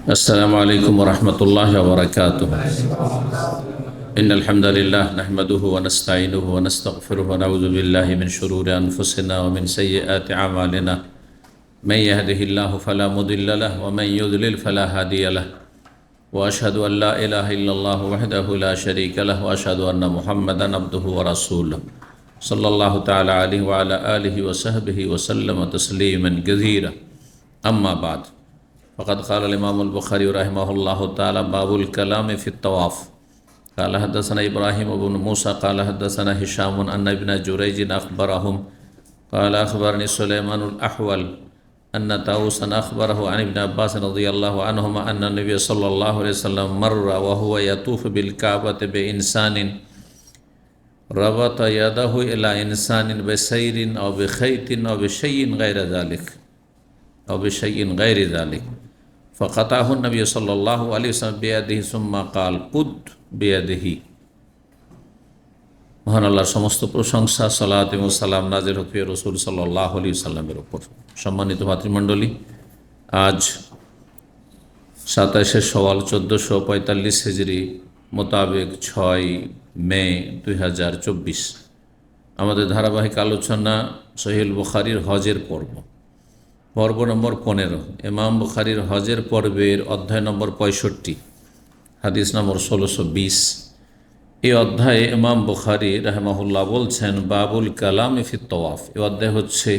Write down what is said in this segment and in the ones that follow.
अस्सलामु अलैकुम वरहमतुल्लाहि वबरकातुह। इन्नल हम्दुलिल्लाह नहमदुहु व नस्तईनुहु व नस्तगफिरुहु व नऊज़ु बिल्लाहि मिन शुरूरि अनफुसिना व मिन सय्यिआति अमालिना। मन यहदिहिल्लाहु फला मुदिल्ल लहु व मन युद्लिल फला हादिय लहु। व अशहदु अन ला इलाहा इल्लल्लाहु वहदहु ला शरीका लहु व अशहदु अन्ना मुहम्मदन अब्दुहु व रसूलुहु सल्लल्लाहु तआला अलैहि व अला आलिहि व सहबिहि व सल्लम तस्लीमन कसीरा। अम्मा बाद फ़क़द क़ाल इमामुल बुख़ारी रहमहुल्लाहु तआला बाबुल कलाम फ़ित तवाफ़ क़ाल हद्दसना इब्राहीम इब्न मूसा क़ाल हद्दसना हिशाम अन्न इब्न जुरैज अख़बरहुम क़ाल अख़बरनी सुलैमानुल अहवल अन्न ताऊसन अख़बरहु अन इब्न अब्बास रज़ियल्लाहु अन्हुमा अन्न नबी सल्लल्लाहु अलैहि वसल्लम मर्रा व हुवा यतूफ़ु बिल काबति बिइंसानिन रबत यदहु इला इंसानिन बिसैरिन औ बिखैतिन औ बिशैइन गैर ज़ालिक औ बिशैइन गैर ज़ालिक फ़क़ताहु नबी सल्लल्लाहु अलैहि वसल्लम बियदिही सुम्मा क़ाल कुद बियदिही। মহান আল্লাহর সমস্ত প্রশংসা, সালাত এবং সালাম নাজিল হোক রাসূল সাল্লাল্লাহু আলাইহি ওয়াসাল্লামের উপর। সম্মানিত ভাতৃমণ্ডলী, আজ 27শে শাওয়াল 1445 হিজরি মোতাবেক 6 মে 2024 আমাদের ধারাবাহিক আলোচনা সহিহ বুখারীর হজের পর্ব নম্বর 15। ইমাম বুখারীর হজের পর্বের অধ্যায় নম্বর 65, হাদিস নম্বর 1620। এই অধ্যায়ে ইমাম বুখারী রাহিমাহুল্লাহ বলছেন বাবুল কালাম ফি তওয়াফ। এই অধ্যায় হচ্ছে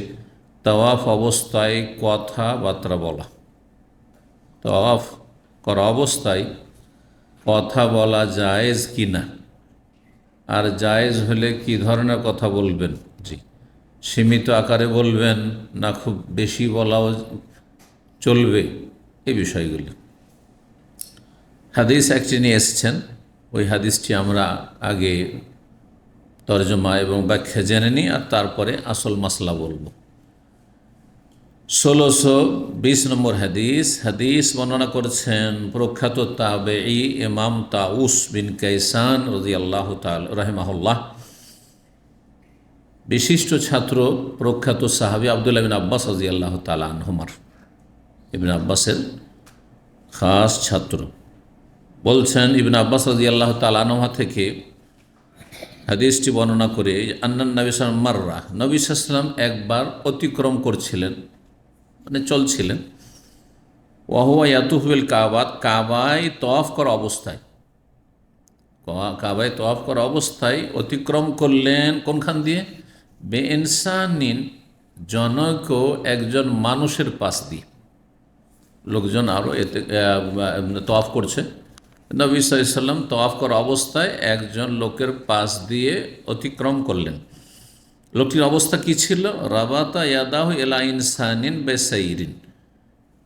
তওয়াফ অবস্থায় কথাবার্তা বলা। তওয়াফ করা অবস্থায় কথা বলা জায়েজ কি না, আর জায়েজ হলে কি ধরনের কথা বলবেন। জি, সীমিত আকারে বলবেন না খুব বেশি বলাও চলবে, এই বিষয়গুলি হাদিস একটি নিয়ে এসেছেন। ওই হাদিসটি আমরা আগে তরজমা এবং ব্যাখ্যা জেনে নিই, আর তারপরে আসল মাসলা বলবো। 1620 নম্বর হাদিস বর্ণনা করেছেন প্রখ্যাত তাবেঈ ইমাম তাউস বিন কাইসান রাদিয়াল্লাহু তাআলা রাহিমাহুল্লাহ, বিশিষ্ট ছাত্র প্রখ্যাত সাহাবী আব্দুল্লাহ বিন আব্বাস রাদিয়াল্লাহু তাআলা আনহুমার, ইবনে আব্বাসের খাস ছাত্র। বলছেন ইবনে আব্বাস রাদিয়াল্লাহু তাআলা আনহুমা থেকে হাদিসটি বর্ণনা করে আন্নান নবী সাল্লাল্লাহু আলাইহি ওয়াসাল্লাম মাররা, নবী সাল্লাল্লাহু আলাইহি ওয়াসাল্লাম একবার অতিক্রম করছিলেন, মানে চলছিলেন। ওয়া হুয়া ইয়াতুফু বিল কাবাত, কাবায় তওয়াফ করা অবস্থায়, কাবায় তওয়াফ করা অবস্থায় অতিক্রম করলেন কোনখান দিয়ে? বেইনসানিন, জনক একজন মানুষের পাশ দিয়ে। লোকজন আরও এতে তওয়াফ করছে, নবী সাল্লাল্লাহু আলাইহি ওয়াসাল্লাম তওয়াফ করা অবস্থায় একজন লোকের পাশ দিয়ে অতিক্রম করলেন। লোকটির অবস্থা কি ছিল? রাবাতা ইয়াদাহু ইলা ইনসানিন বিসাইরিন,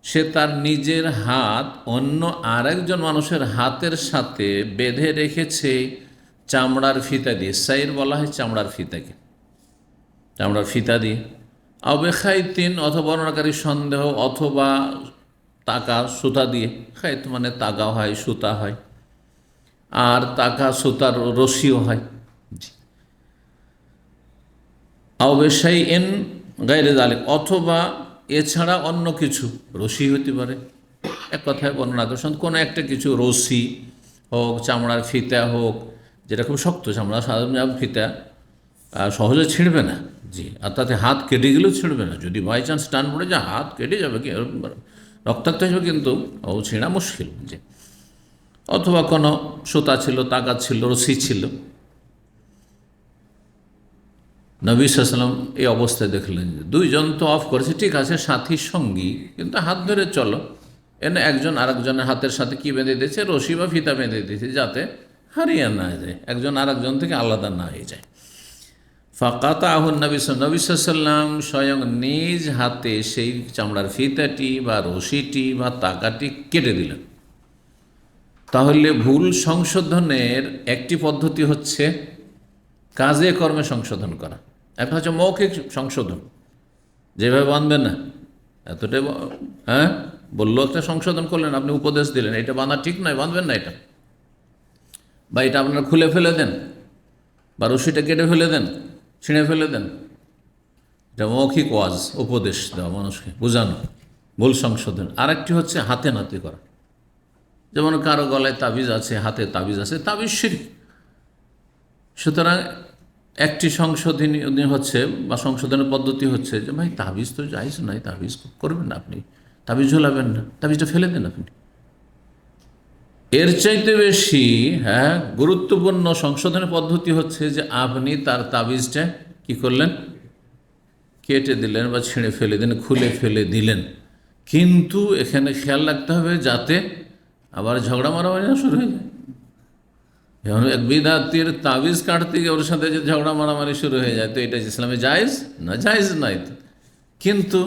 সে তার নিজের হাত অন্য আরেকজন মানুষের হাতের সাথে বেঁধে রেখেছে চামড়ার ফিতা দিয়ে। সাইর বলা হয় চামড়ার ফিতাকে, চামড়ার ফিতা দিয়ে। আও বিখাইতিন, অথবা বর্ণনাকারী সন্দেহ, অথবা তাকা সুতা দিয়ে। খাইত মানে তাগা হয়, সুতা হয়, আর তাকা সুতার রশিও হয়। আও বিশাইইন গায়রে যালিক, অথবা এছাড়া অন্য কিছু, রশি হতে পারে, এক কথায় বর্ণনা করছেন কোনো একটা কিছু, রশি হোক, চামড়ার ফিতা হোক, যেটা খুব শক্ত চামড়া, সাধারণ ফিতা সহজে ছিঁড়বে না। জি, আর তাতে হাত কেটে গেলেও ছিঁড়বে না। যদি বাই চান্স টান পড়ে যায় হাত কেটে যাবে, কি রক্তাক্ত হিসেবে, কিন্তু ও ছিঁড়া মুশকিল। জি, অথবা কোনো সুতা ছিল, তাগাত ছিল, রশি ছিল। নবী সাল্লাল্লাহু আলাইহি ওয়াসাল্লাম এই অবস্থায় দেখলেন যে দুইজন তো অফ করেছে, ঠিক আছে, সাথী সঙ্গী, কিন্তু হাত ধরে চলো। এনে একজন আরেকজনের হাতের সাথে কি বেঁধে দিয়েছে? রশি বা ফিতা বেঁধে দিয়েছে, যাতে হারিয়ে না যায়, একজন আরেকজন থেকে আলাদা না হয়ে যায়। ফাকাতাহু নবী সাল্লাল্লাহু আলাইহি ওয়াসাল্লাম স্বয়ং নিজ হাতে সেই চামড়ার ফিতাটি বা রশিটি বা তাকাটি কেটে দিলেন। তাহলে ভুল সংশোধনের একটি পদ্ধতি হচ্ছে কাজে কর্মে সংশোধন করা। একটা হচ্ছে মৌখিক সংশোধন, যেভাবে বাঁধবেন না এতটাই, হ্যাঁ বললো একটা সংশোধন করলেন, আপনি উপদেশ দিলেন এটা বাঁধা ঠিক নয়, বাঁধবেন না এটা, বা এটা আপনারা খুলে ফেলে দেন, বা রশিটা কেটে ফেলে দেন, ছিঁড়ে ফেলে দেন। এটা মৌখিক ওয়াজ, উপদেশ দেওয়া, মানুষকে বোঝানো, ভুল সংশোধন। আরেকটি হচ্ছে হাতে নাতে করা, যেমন কারো গলায় তাবিজ আছে, হাতে তাবিজ আছে, তাবিজ শিরক। সুতরাং একটি সংশোধনী হচ্ছে বা সংশোধনের পদ্ধতি হচ্ছে যে ভাই তাবিজ তো জায়েজ নয়, তাবিজ করবেন না আপনি, তাবিজ ঝোলাবেন না, তাবিজটা ফেলে দেন আপনি। এর চাইতে বেশি গুরুত্বপূর্ণ সংশোধনের পদ্ধতি হচ্ছে যে আপনি তার তাবিজটা কি করলেন, কেটে দিলেন বা ছিঁড়ে ফেলে দিলেন, খুলে ফেলে দিলেন। কিন্তু এখানে খেয়াল রাখতে হবে যাতে আবার ঝগড়া মারামারি না শুরু হয়ে যায়। যেমন এক বিদাতির তাবিজ কাটতে গিয়ে ওর সাথে যে ঝগড়া মারামারি শুরু হয়ে যায়, তো এটা ইসলামে জায়েজ না? জায়েজ নাই তো। কিন্তু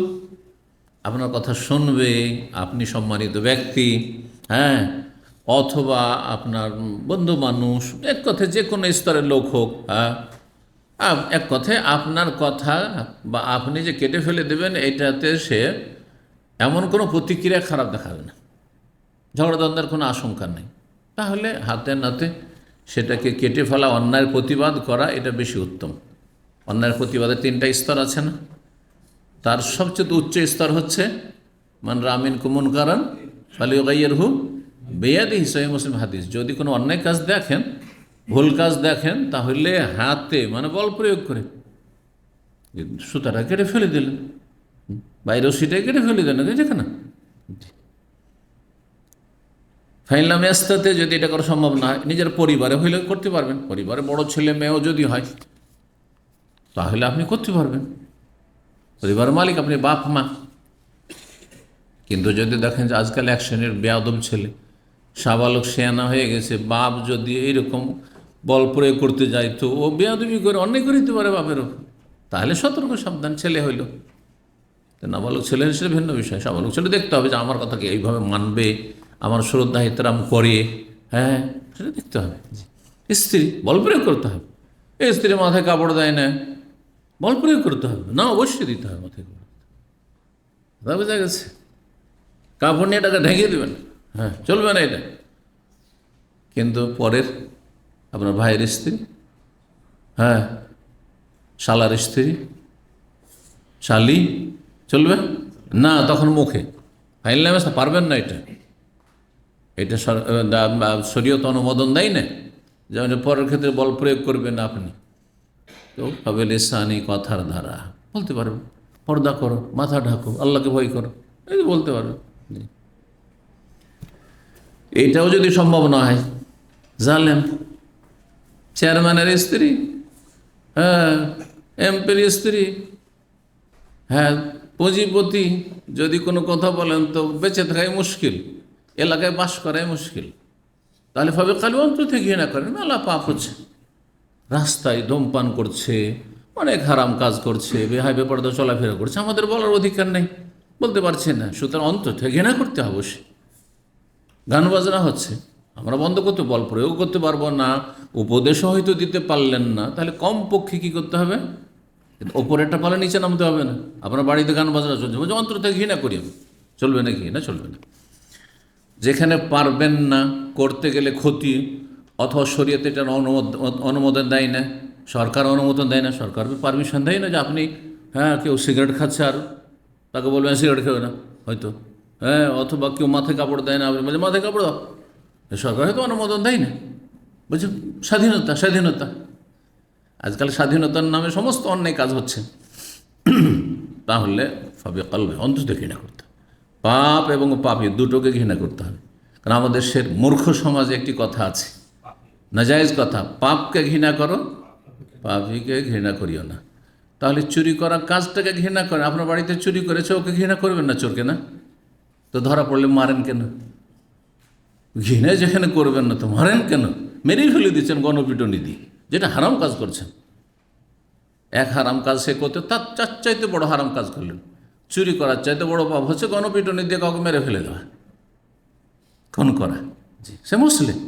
আপনার কথা শুনবে, আপনি সম্মানিত ব্যক্তি, অথবা আপনার বন্ধু মানুষ, এক কথায় যে কোনো স্তরের লোক হোক, এক কথায় আপনার কথা বা আপনি যে কেটে ফেলে দেবেন এটাতে সে এমন কোনো প্রতিক্রিয়া খারাপ দেখাবে না, ঝগড়াদ্বন্দ্বের কোনো আশঙ্কা নেই, তাহলে হাতে নাতে সেটাকে কেটে ফেলা, অন্যায়ের প্রতিবাদ করা, এটা বেশি উত্তম। অন্যায়ের প্রতিবাদের 3টা স্তর আছে না? তার সবচেয়ে উচ্চ স্তর হচ্ছে মান রামিন কুমন কারণ ফালিউগাইয়ের হু বেয়াদিহি, সহিহ মুসলিম হাদিস। যদি কোনো অন্যায় কাজ দেখেন, ভুল কাজ দেখেন, তাহলে হাতে মানে বল প্রয়োগ করে সুতাটা কেটে ফেলে দিলেন, বাইরেও সেটাই কেটে ফেলে দেন, যেখানে ফাইনলাম এস্তাতে যদি এটা করা সম্ভব না হয়, নিজের পরিবারে হইলে করতে পারবেন। পরিবারে বড় ছেলে মেয়েও যদি হয় তাহলে আপনি করতে পারবেন, পরিবারের মালিক আপনি, বাপ মা। কিন্তু যদি দেখেন যে আজকাল এক শ্রেণীর বেয়াদব ছেলে, সাবালক শেয়ানা হয়ে গেছে, বাপ যদি এইরকম বল প্রয়োগ করতে যায় তো ও বেয়াদবি করে অন্যায় করে দিতে পারে বাপেরও, তাহলে সতর্ক সাবধান। ছেলে হইল, নাবালক ছেলে হিসেবে ভিন্ন বিষয়। সাবালক ছেলে দেখতে হবে যে আমার কথাকে এইভাবে মানবে, আমার শ্রদ্ধা এহতরাম করে, সেটা দেখতে হবে। স্ত্রী, বল প্রয়োগ করতে হবে। এই স্ত্রী মাথায় কাপড় দেয় না, বল প্রয়োগ করতে হবে না? অবশ্যই দিতে হবে মাথায় কাপড়। বোঝা গেছে? কাপড় নিয়ে টাকা ঢেকে দেবেন, চলবে না এটা। কিন্তু পরের আপনার ভাইয়ের স্ত্রী, শালার স্ত্রী, শালি, চলবে না? তখন মুখে ফাইল পারবেন না। এটা শরীয়ত অনুমোদন দেয় না, যেমন পরের ক্ষেত্রে বল প্রয়োগ করবেন আপনি। তো হবে লিসানি, কথার দ্বারা বলতে পারবেন, পর্দা করো, মাথা ঢাকো, আল্লাহকে ভয় করো, এই বলতে পারবেন। এইটাও যদি সম্ভব না হয়, জালেম, চেয়ারম্যানের স্ত্রী, এমপির স্ত্রী, পুঁজিপতি, যদি কোনো কথা বলেন তো বেঁচে থাকাই মুশকিল, এলাকায় বাস করাই মুশকিল, তাহলে ভাবে খালি অন্তর থেকে ঘৃণা করেন, মেলা পাপ হচ্ছে। রাস্তায় ধূমপান করছে, অনেক হারাম কাজ করছে, বেহায় বেপরদা চলাফেরা করছে, আমাদের বলার অধিকার নেই, বলতে পারছে না, সুতরাং অন্তর থেকে ঘৃণা করতে হবে। অবশ্যই গান বাজনা হচ্ছে, আমরা বন্ধ করতে, বল প্রয়োগ করতে পারবো না, উপদেশও হয়তো দিতে পারলেন না, তাহলে কমপক্ষে কী করতে হবে? ওপরেরটা পালে নিচে নামতে হবে না। আপনার বাড়িতে গান বাজনা চলছে, বলছে অন্তর থেকে ঘৃণা করি আমি, চলবে নাকি? না, চলবে না। যেখানে পারবেন না, করতে গেলে ক্ষতি, অথবা শরীয়তে এটার অনুমোদন দেয় না, সরকার অনুমোদন দেয় না, সরকার পারমিশন দেয় না যে আপনি কেউ সিগারেট খাচ্ছে আর তাকে বলবেন সিগারেট খেবে না হয়তো, অথবা কেউ মাথায় কাপড় দেয় না, আপনি বলছেন মাথায় কাপড় দাও, সরকার হয়তো অনুমোদন দেয় না। বলছে স্বাধীনতা, স্বাধীনতা। আজকাল স্বাধীনতার নামে সমস্ত অন্যায় কাজ হচ্ছে। তাহলে ফাবে কালবে, অন্তর থেকে ঘৃণা করতে হবে। পাপ এবং পাপী দুটোকে ঘৃণা করতে হবে। কারণ আমাদের মূর্খ সমাজে একটি কথা আছে, নাজায়েজ কথা, পাপকে ঘৃণা করো, পাপীকে ঘৃণা করিও না। তাহলে চুরি করা কাজটাকে ঘৃণা করে, আপনার বাড়িতে চুরি করেছে, ওকে ঘৃণা করবেন না চোরকে? না তো ধরা পড়লে মারেন কেন? ঘৃণা যেখানে করবেন না তো মারেন কেন? মেরেই ফেলে দিচ্ছেন গণপিটুনি দিয়ে, যেটা হারাম কাজ করছেন। এক হারাম কাজ সে করতে, তার চাইতে বড় হারাম কাজ করলেন। চুরি করার চাইতে বড় পাপ হচ্ছে গণপিটুনি দিয়ে কাউকে মেরে ফেলে দেওয়া, খুন করা। জি, সে মুসলিম,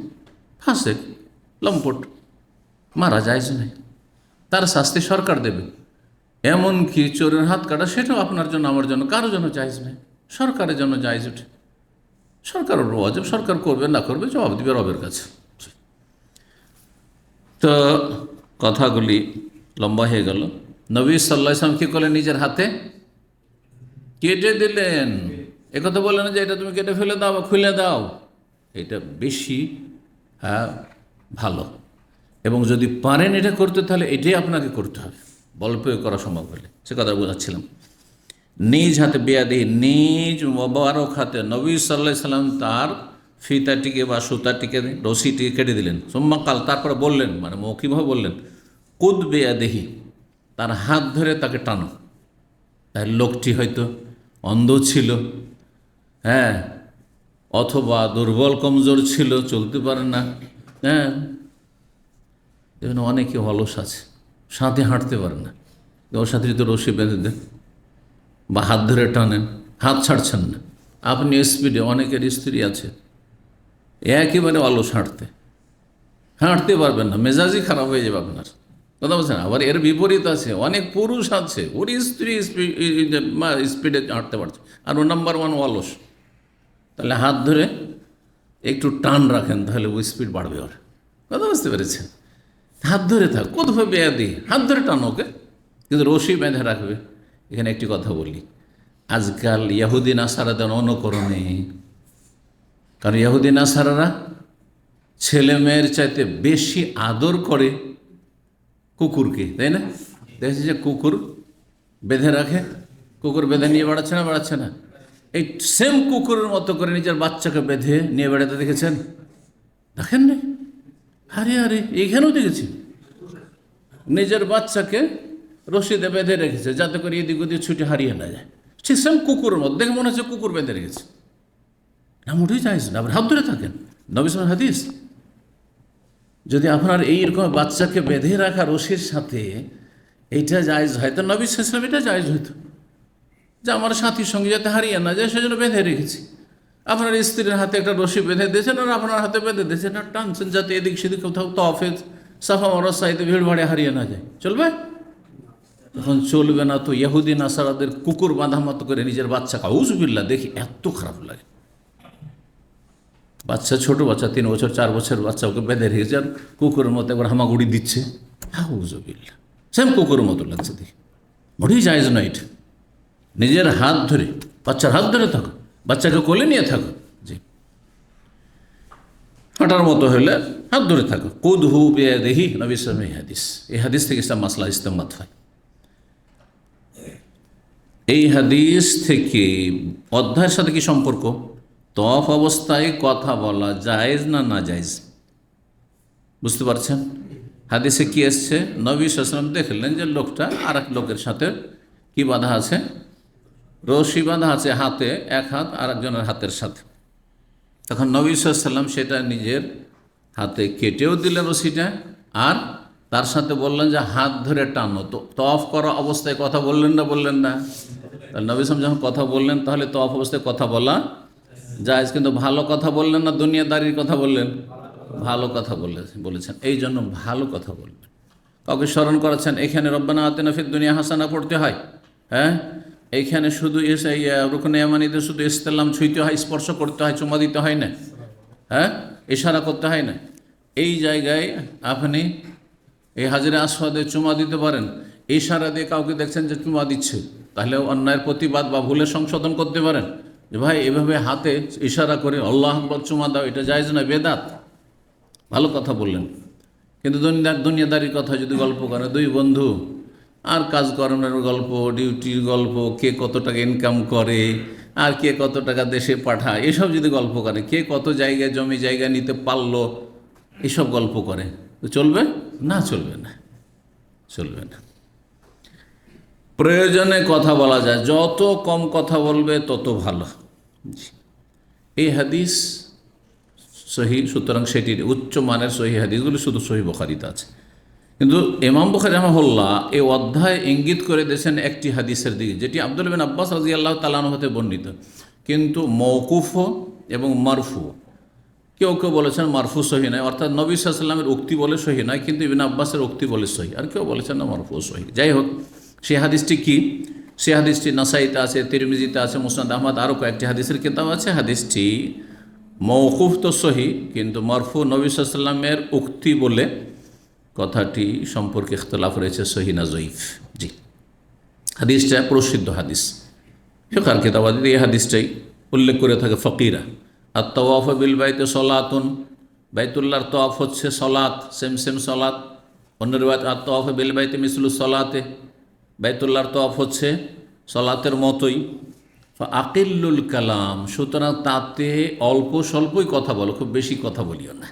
ফাসেক, লম্পট, মারা যায় নাই, তার শাস্তি সরকার দেবে। এমনকি চোরের হাত কাটা, সেটাও আপনার জন্য, আমার জন্য, কারোর জন্য জায়েজ নাই, সরকারের জন্য জায়েজ ওঠে। সরকারের ওয়াজিব, সরকার করবে না করবে জবাব দিবে রবের কাছে। তো কথাগুলি লম্বা হয়ে গেল। নবী সাল্লাল্লাহু আলাইহি ওয়াসাল্লাম কী করলেন? নিজের হাতে কেটে দিলেন। একথা বলে না যে এটা তুমি কেটে ফেলে দাও বা খুলে দাও, এটা বেশি ভালো। এবং যদি পারেন এটা করতে, তাহলে এটাই আপনাকে করতে হবে, বল প্রয়োগ করা সম্ভব হলে। সে কথা বোঝাচ্ছিলাম। নিজ হাতে বেয়াদি, নিজ মোবারক হাতে নবী সাল্লাল্লাহু আলাইহি সাল্লাম তার ফিতাটিকে বা সুতাটিকে, রশিটিকে কেটে দিলেন। সুম্মা কাল, তারপরে বললেন, মানে মৌখিকভাবে বললেন, কুদ বেয়াদিহি, তার হাত ধরে তাকে টানো। তাই লোকটি হয়তো অন্ধ ছিল, হ্যাঁ, অথবা দুর্বল কমজোর ছিল, চলতে পারে না, হ্যাঁ। দেখুন অনেকে অলস আছে, সাথে হাঁটতে পারে না, ওর সাথে যদি রশি বেঁধে দেন বা হাত ধরে টানেন, হাত ছাড়ছেন না, আপনি স্পিডে, অনেকের স্ত্রী আছে একেবারে অলস, হাঁটতে পারবেন না, মেজাজই খারাপ হয়ে যাবে আপনার, কথা বলছেন। আবার এর বিপরীত আছে, অনেক পুরুষ আছে, ওর স্ত্রী স্পিডে হাঁটতে পারছে, আর ও নাম্বার ওয়ান অলস। তাহলে হাত ধরে একটু টান রাখেন, তাহলে ওই স্পিড বাড়বে ওর, কথা বুঝতে পেরেছেন। হাত ধরে থাক, কোথাও বেয়াদি, হাত ধরে টান ওকে, কিন্তু রশি বেঁধে রাখবে। এখানে একটি কথা বলি, আজকাল ইহুদি নাসারাদের অনুকরণে, কারণ ইহুদি নাসারারা ছেলে মেয়ের চাইতে বেশি আদর করে কুকুরকে, তাই না? দেখেছি যে কুকুর বেঁধে রাখে, কুকুর বেঁধে নিয়ে বেড়াচ্ছে না? এই সেম কুকুরের মতো করে নিজের বাচ্চাকে বেঁধে নিয়ে বেড়াতে দেখেছেন? দেখেন না? আরে এইখানেও দেখেছি, নিজের বাচ্চাকে রশিদে বেঁধে রেখেছে যাতে করে এদিক ওদিক ছুটে হারিয়ে না যায়। ঠিক সেম কুকুরের মতো, দেখে মনে হচ্ছে কুকুর বেঁধে রেখেছে। না, মোটেই চাইছে না। আবার হাত ধরে থাকেন, নবী সাল্লাল্লাহু হাদিস। যদি আপনার এইরকম বাচ্চাকে বেঁধে রাখা রশির সাথে এইটা জায়েজ হয়, তো নবী সাল্লাল্লাহু আলাইহি ওয়াসাল্লাম এটা জায়েজ হইতো, যে আমার সাথীর সঙ্গে যাতে হারিয়ে না যায় সেজন্য বেঁধে রেখেছি। আপনার স্ত্রীর হাতে একটা রশি বেঁধে দিয়েছেন, আর আপনার হাতে বেঁধে দিয়েছেন, আর টানছেন যাতে এদিক সেদিক কোথাও তফে সাফা মারা সাইতে ভিড় ভাড়ে হারিয়ে না যায়, চলবে? তখন চলবে না তো ইহুদি নাসারাদের কুকুর বাঁধা মতো করে নিজের বাচ্চা, আউযুবিল্লাহ, দেখি এত খারাপ লাগে। বাচ্চা, ছোট বাচ্চা, 3 বছর 4 বছর বাচ্চা, ওকে বেঁধে রেখেছে আর কুকুরের মতো একবার হামাগুড়ি দিচ্ছে, আউযুবিল্লাহ, সেম কুকুরের মতো লাগছে দেখি। মোটেই জায়েজ নয় এটা। নিজের হাত ধরে, বাচ্চার হাত ধরে থাকো, বাচ্চাকে কোলে নিয়ে থাকো, জি, হাঁটার মতো হলে হাত ধরে থাকো। কুদহু বিয়াদিহি, নবী সাল্লাল্লাহু আলাইহি ওয়াসাল্লাম হাদিস। এই হাদিস থেকে ইসলাম মাসলা ইস্তেমবাত হয়। এই হাদিস থেকে অধ্যায়ের সাথে কি সম্পর্ক? তওয়াফ অবস্থায় কথা বলা জায়েজ না নাজায়েজ, বুঝতে পারছেন? হাদিসে কি এসছে? নবী সাল্লাল্লাহু আলাইহি ওয়াসাল্লাম দেখলেন যে লোকটা আর এক লোকের সাথে কি বাঁধা আছে, রশি বাঁধা আছে হাতে, এক হাত আর একজনের হাতের সাথে। তখন নবী সাল্লাল্লাহু আলাইহি ওয়াসাল্লাম সেটা নিজের হাতে কেটেও দিলেন রশিটা, আর তার সাথে বললেন যে হাত ধরে টানো। তো তওয়াফ করা অবস্থায় কথা বললেন না? তাহলে নবী সাল্লাল্লাহু আলাইহি ওয়াসাল্লাম যখন কথা বললেন, তাহলে তওয়াফ অবস্থায় কথা বলা জায়েজ। কিন্তু ভালো কথা বললেন না দুনিয়াদারির কথা বললেন? ভালো কথা বলেছেন। এই জন্য ভালো কথা বলবেন। কাউকে স্মরণ করাচ্ছেন, এখানে রব্বানা আতিনা ফিদ দুনিয়া হাসানা পড়তে হয়, হ্যাঁ, এইখানে শুধু এসে রুকনে ইয়ামানিতে শুধু ইসলাম ছুঁইতে হয়, স্পর্শ করতে হয়, চুমা দিতে হয় না, হ্যাঁ, ইশারা করতে হয় না। এই জায়গায় আপনি এই হাজরে আসওয়াদে চুমা দিতে পারেন, ইশারা দিয়ে কাউকে দেখছেন যে চুমা দিচ্ছে, তাহলে অন্যায়ের প্রতিবাদ বা ভুলের সংশোধন করতে পারেন, যে ভাই এভাবে হাতে ইশারা করে আল্লাহু আকবার চুমা দাও, এটা জায়েজ না, বেদাত। ভালো কথা বললেন। কিন্তু দুনিয়াদারির কথা যদি গল্প করে, দুই বন্ধু আর কাজকর্মের গল্প, ডিউটির গল্প, কে কত টাকা ইনকাম করে আর কে কত টাকা দেশে পাঠায়, এসব যদি গল্প করে, কে কত জায়গায় জমি জায়গা নিতে পারলো, এসব গল্প করে, তো চলবে না? চলবে না। প্রয়োজনে কথা বলা যায়, যত কম কথা বলবে তত ভালো। এই হাদিস সহি, সুতরাং সেটির উচ্চ মানের সহি হাদিসগুলি শুধু সহি বুখারীতে আছে। কিন্তু ইমাম বুখারী রাহিমাহুল্লাহ এই অধ্যায় ইঙ্গিত করে দিয়েছেন একটি হাদিসের দিকে, যেটি আব্দুল্লাহ বিন আব্বাস রাদিয়াল্লাহু তাআলা আনহু হতে বর্ণিত, কিন্তু মওকুফও এবং মারফু। কেউ বলেছেন মারফু সহি নয়, অর্থাৎ নবী সাল্লাল্লাহু আলাইহি ওয়াসাল্লামের উক্তি বলে সহি নয়, কিন্তু ইবনে আব্বাসের উক্তি বলে সহি, আর কেউ বলেছেন না মারফু সহি। যাই হোক, সেই হাদিসটি কি? সেই হাদিসটি নাসাইতে আছে, তিরমিজিতে আছে, মুসনাদ আহমদ, আরও কয়েকটি হাদিসের কিতাব আছে। হাদিসটি মওকুফ তো সহি, কিন্তু মারফু নবী সাল্লাল্লাহু আলাইহি ওয়াসাল্লামের উক্তি বলে কথাটি সম্পর্কে ইখতিলাফ রয়েছে, সহি না জয়ীফ। জি, হাদিসটা প্রসিদ্ধ হাদিস, ফিকহের কিতাবাদিতে এই হাদিসটাই উল্লেখ করে থাকে ফকিরা। আর তওয়াফ বিল বাইতে সলাতুন, বাইতুল্লাহর তওয়াফ হচ্ছে সলাত, সেম সেম সলাত। অন্য রিওয়ায়াত আর তওয়াফ বিল বাইতে মিসলু সলাতে, বাইতুল্লাহর তওয়াফ হচ্ছে সলাতের মতোই। আকিল্লুল কালাম, সুতরাং তাতে অল্প স্বল্পই কথা বলো, খুব বেশি কথা বলিও না।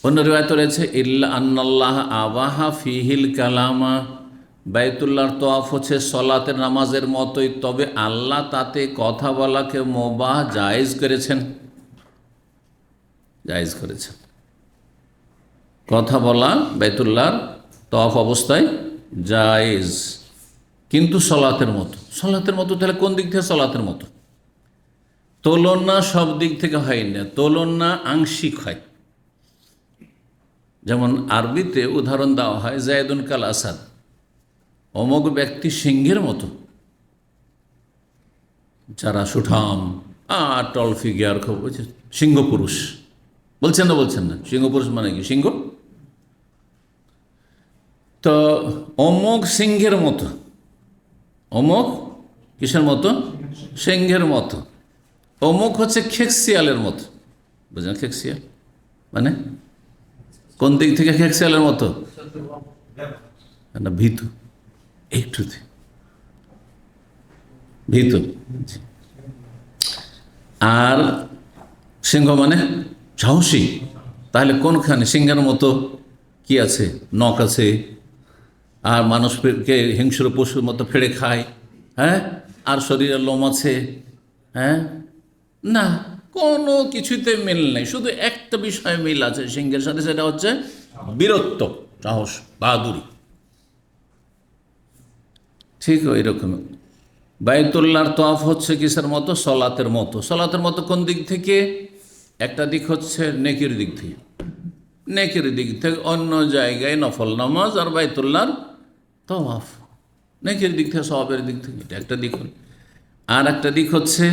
অন্য রিওয়ায়াত রয়েছে ইল্লা আন্নাল্লাহ আবাহা ফিহিল কালামা, বাইতুল্লাহর তওয়াফ হচ্ছে সলাতের নামাজের মতোই, তবে আল্লাহ তাতে কথা বলাকে মুবাহ জায়েজ করেছেন, জায়েজ করেছেন। কথা বলা বাইতুল্লাহর তওয়াফ অবস্থায় জায়েজ, কিন্তু সলাতের মতো। সলাতের মতো তাহলে কোন দিক থেকে সলাতের মতো? তুলনা সব দিক থেকে হয় না, তুলনা আংশিক হয়। যেমন আরবিতে উদাহরণ দেওয়া হয় জায়দুন কাল আসাদ, অমুক ব্যক্তি সিংহের মতো। যারা সুঠাম আর টল ফিগার, খুব সিংহ পুরুষ বলছেন না, বলছেন না? সিংহ পুরুষ মানে কি? সিংহ। তো অমুক সিংহের মতো, অমুক কিসের মতো? সিংহের মতো। অমুক হচ্ছে খেকশিয়ালের মতো, বুঝলেন? খেকশিয়াল মানে কোন দিক থেকে খেকশিয়ালের মতো? না, ভীতু, একটু ভীতু। আর সিংহ মানে সাহসী। তাহলে কোনখানে? সিংহের মতো কি আছে? নখ আছে, আর মানুষকে হিংস্র পশুর মতো ফেড়ে খায়, হ্যাঁ, আর শরীরের লোম আছে, হ্যাঁ, না, কোনো কিছুতে মিল নেই। শুধু একটা বিষয়ে মিল আছে সিংহের সাথে, সেটা হচ্ছে বীরত্ব, সাহস, বাহাদুরি। ঠিক ওই রকম বাইতুল্লাহর তওয়াফ হচ্ছে কিসের মতো? সলাতের মতো। সলাতের মতো কোন দিক থেকে? একটা দিক হচ্ছে নেকির দিক থেকে, নেকির দিক থেকে। অন্য জায়গায় নফল নামাজ, আর বাইতুল্লাহর তওয়াফ নেকির দিক থেকে, সওয়াবের দিক থেকে, এটা একটা দিক। আর একটা দিক হচ্ছে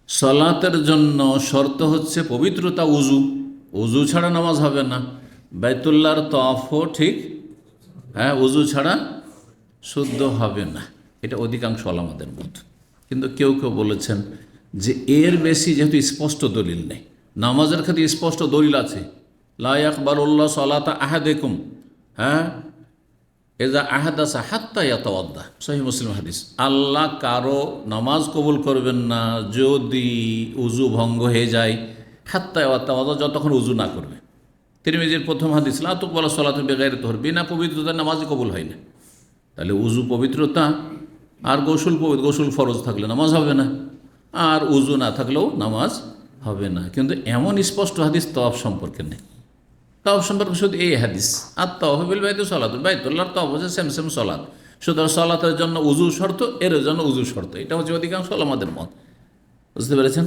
সলাতের জন্য শর্ত হচ্ছে পবিত্রতা, উজু। উজু ছাড়া নামাজ হবে না। বাইতুল্লাহর তওয়াফও ঠিক, হ্যাঁ, উজু ছাড়া শুদ্ধ হবে না। এটা অধিকাংশ ওলামাদের মত। কিন্তু কেউ কেউ বলেছেন যে এর বেশি যেহেতু স্পষ্ট দলিল নেই, নামাজের ক্ষেত্রে স্পষ্ট দলিল আছে, লা ইয়াকবালুল্লাহ সালাতা আহাদিকুম, হ্যাঁ, এজা আহাদাসা হাত্তা ইয়াতাওয়াদ্দা, সহিহ মুসলিম হাদিস। আল্লাহ কারো নামাজ কবুল করবেন না যদি উজু ভঙ্গ হয়ে যায়, হাত্তা ইয়াতাওয়াদ্দা, যতক্ষণ উজু না করবে। তিরমিজির প্রথম হাদিস, লা তুকবালু সালাতু বিগাইরি তুহুর, বিনা পবিত্রতার নামাজই কবুল হয় না। তাহলে উজু পবিত্রতা, আর গোসল ফরজ থাকলে নামাজ হবে না, আর উজু না থাকলেও নামাজ হবে না। কিন্তু এমন স্পষ্ট হাদিস তওয়াফ সম্পর্কে নেই। তওয়াফ সম্পর্কে শুধু এই হাদিস, আর তওয়াফ বিল বাইতি সলাত, বাইতুল্লাহর তওয়াফ হচ্ছে সেম সেম সলাত। সুতরাং সলাতের জন্য উজু শর্ত, এর জন্য উজু শর্ত। এটা হচ্ছে অধিকাংশ ওলামাদের মত। বুঝতে পেরেছেন?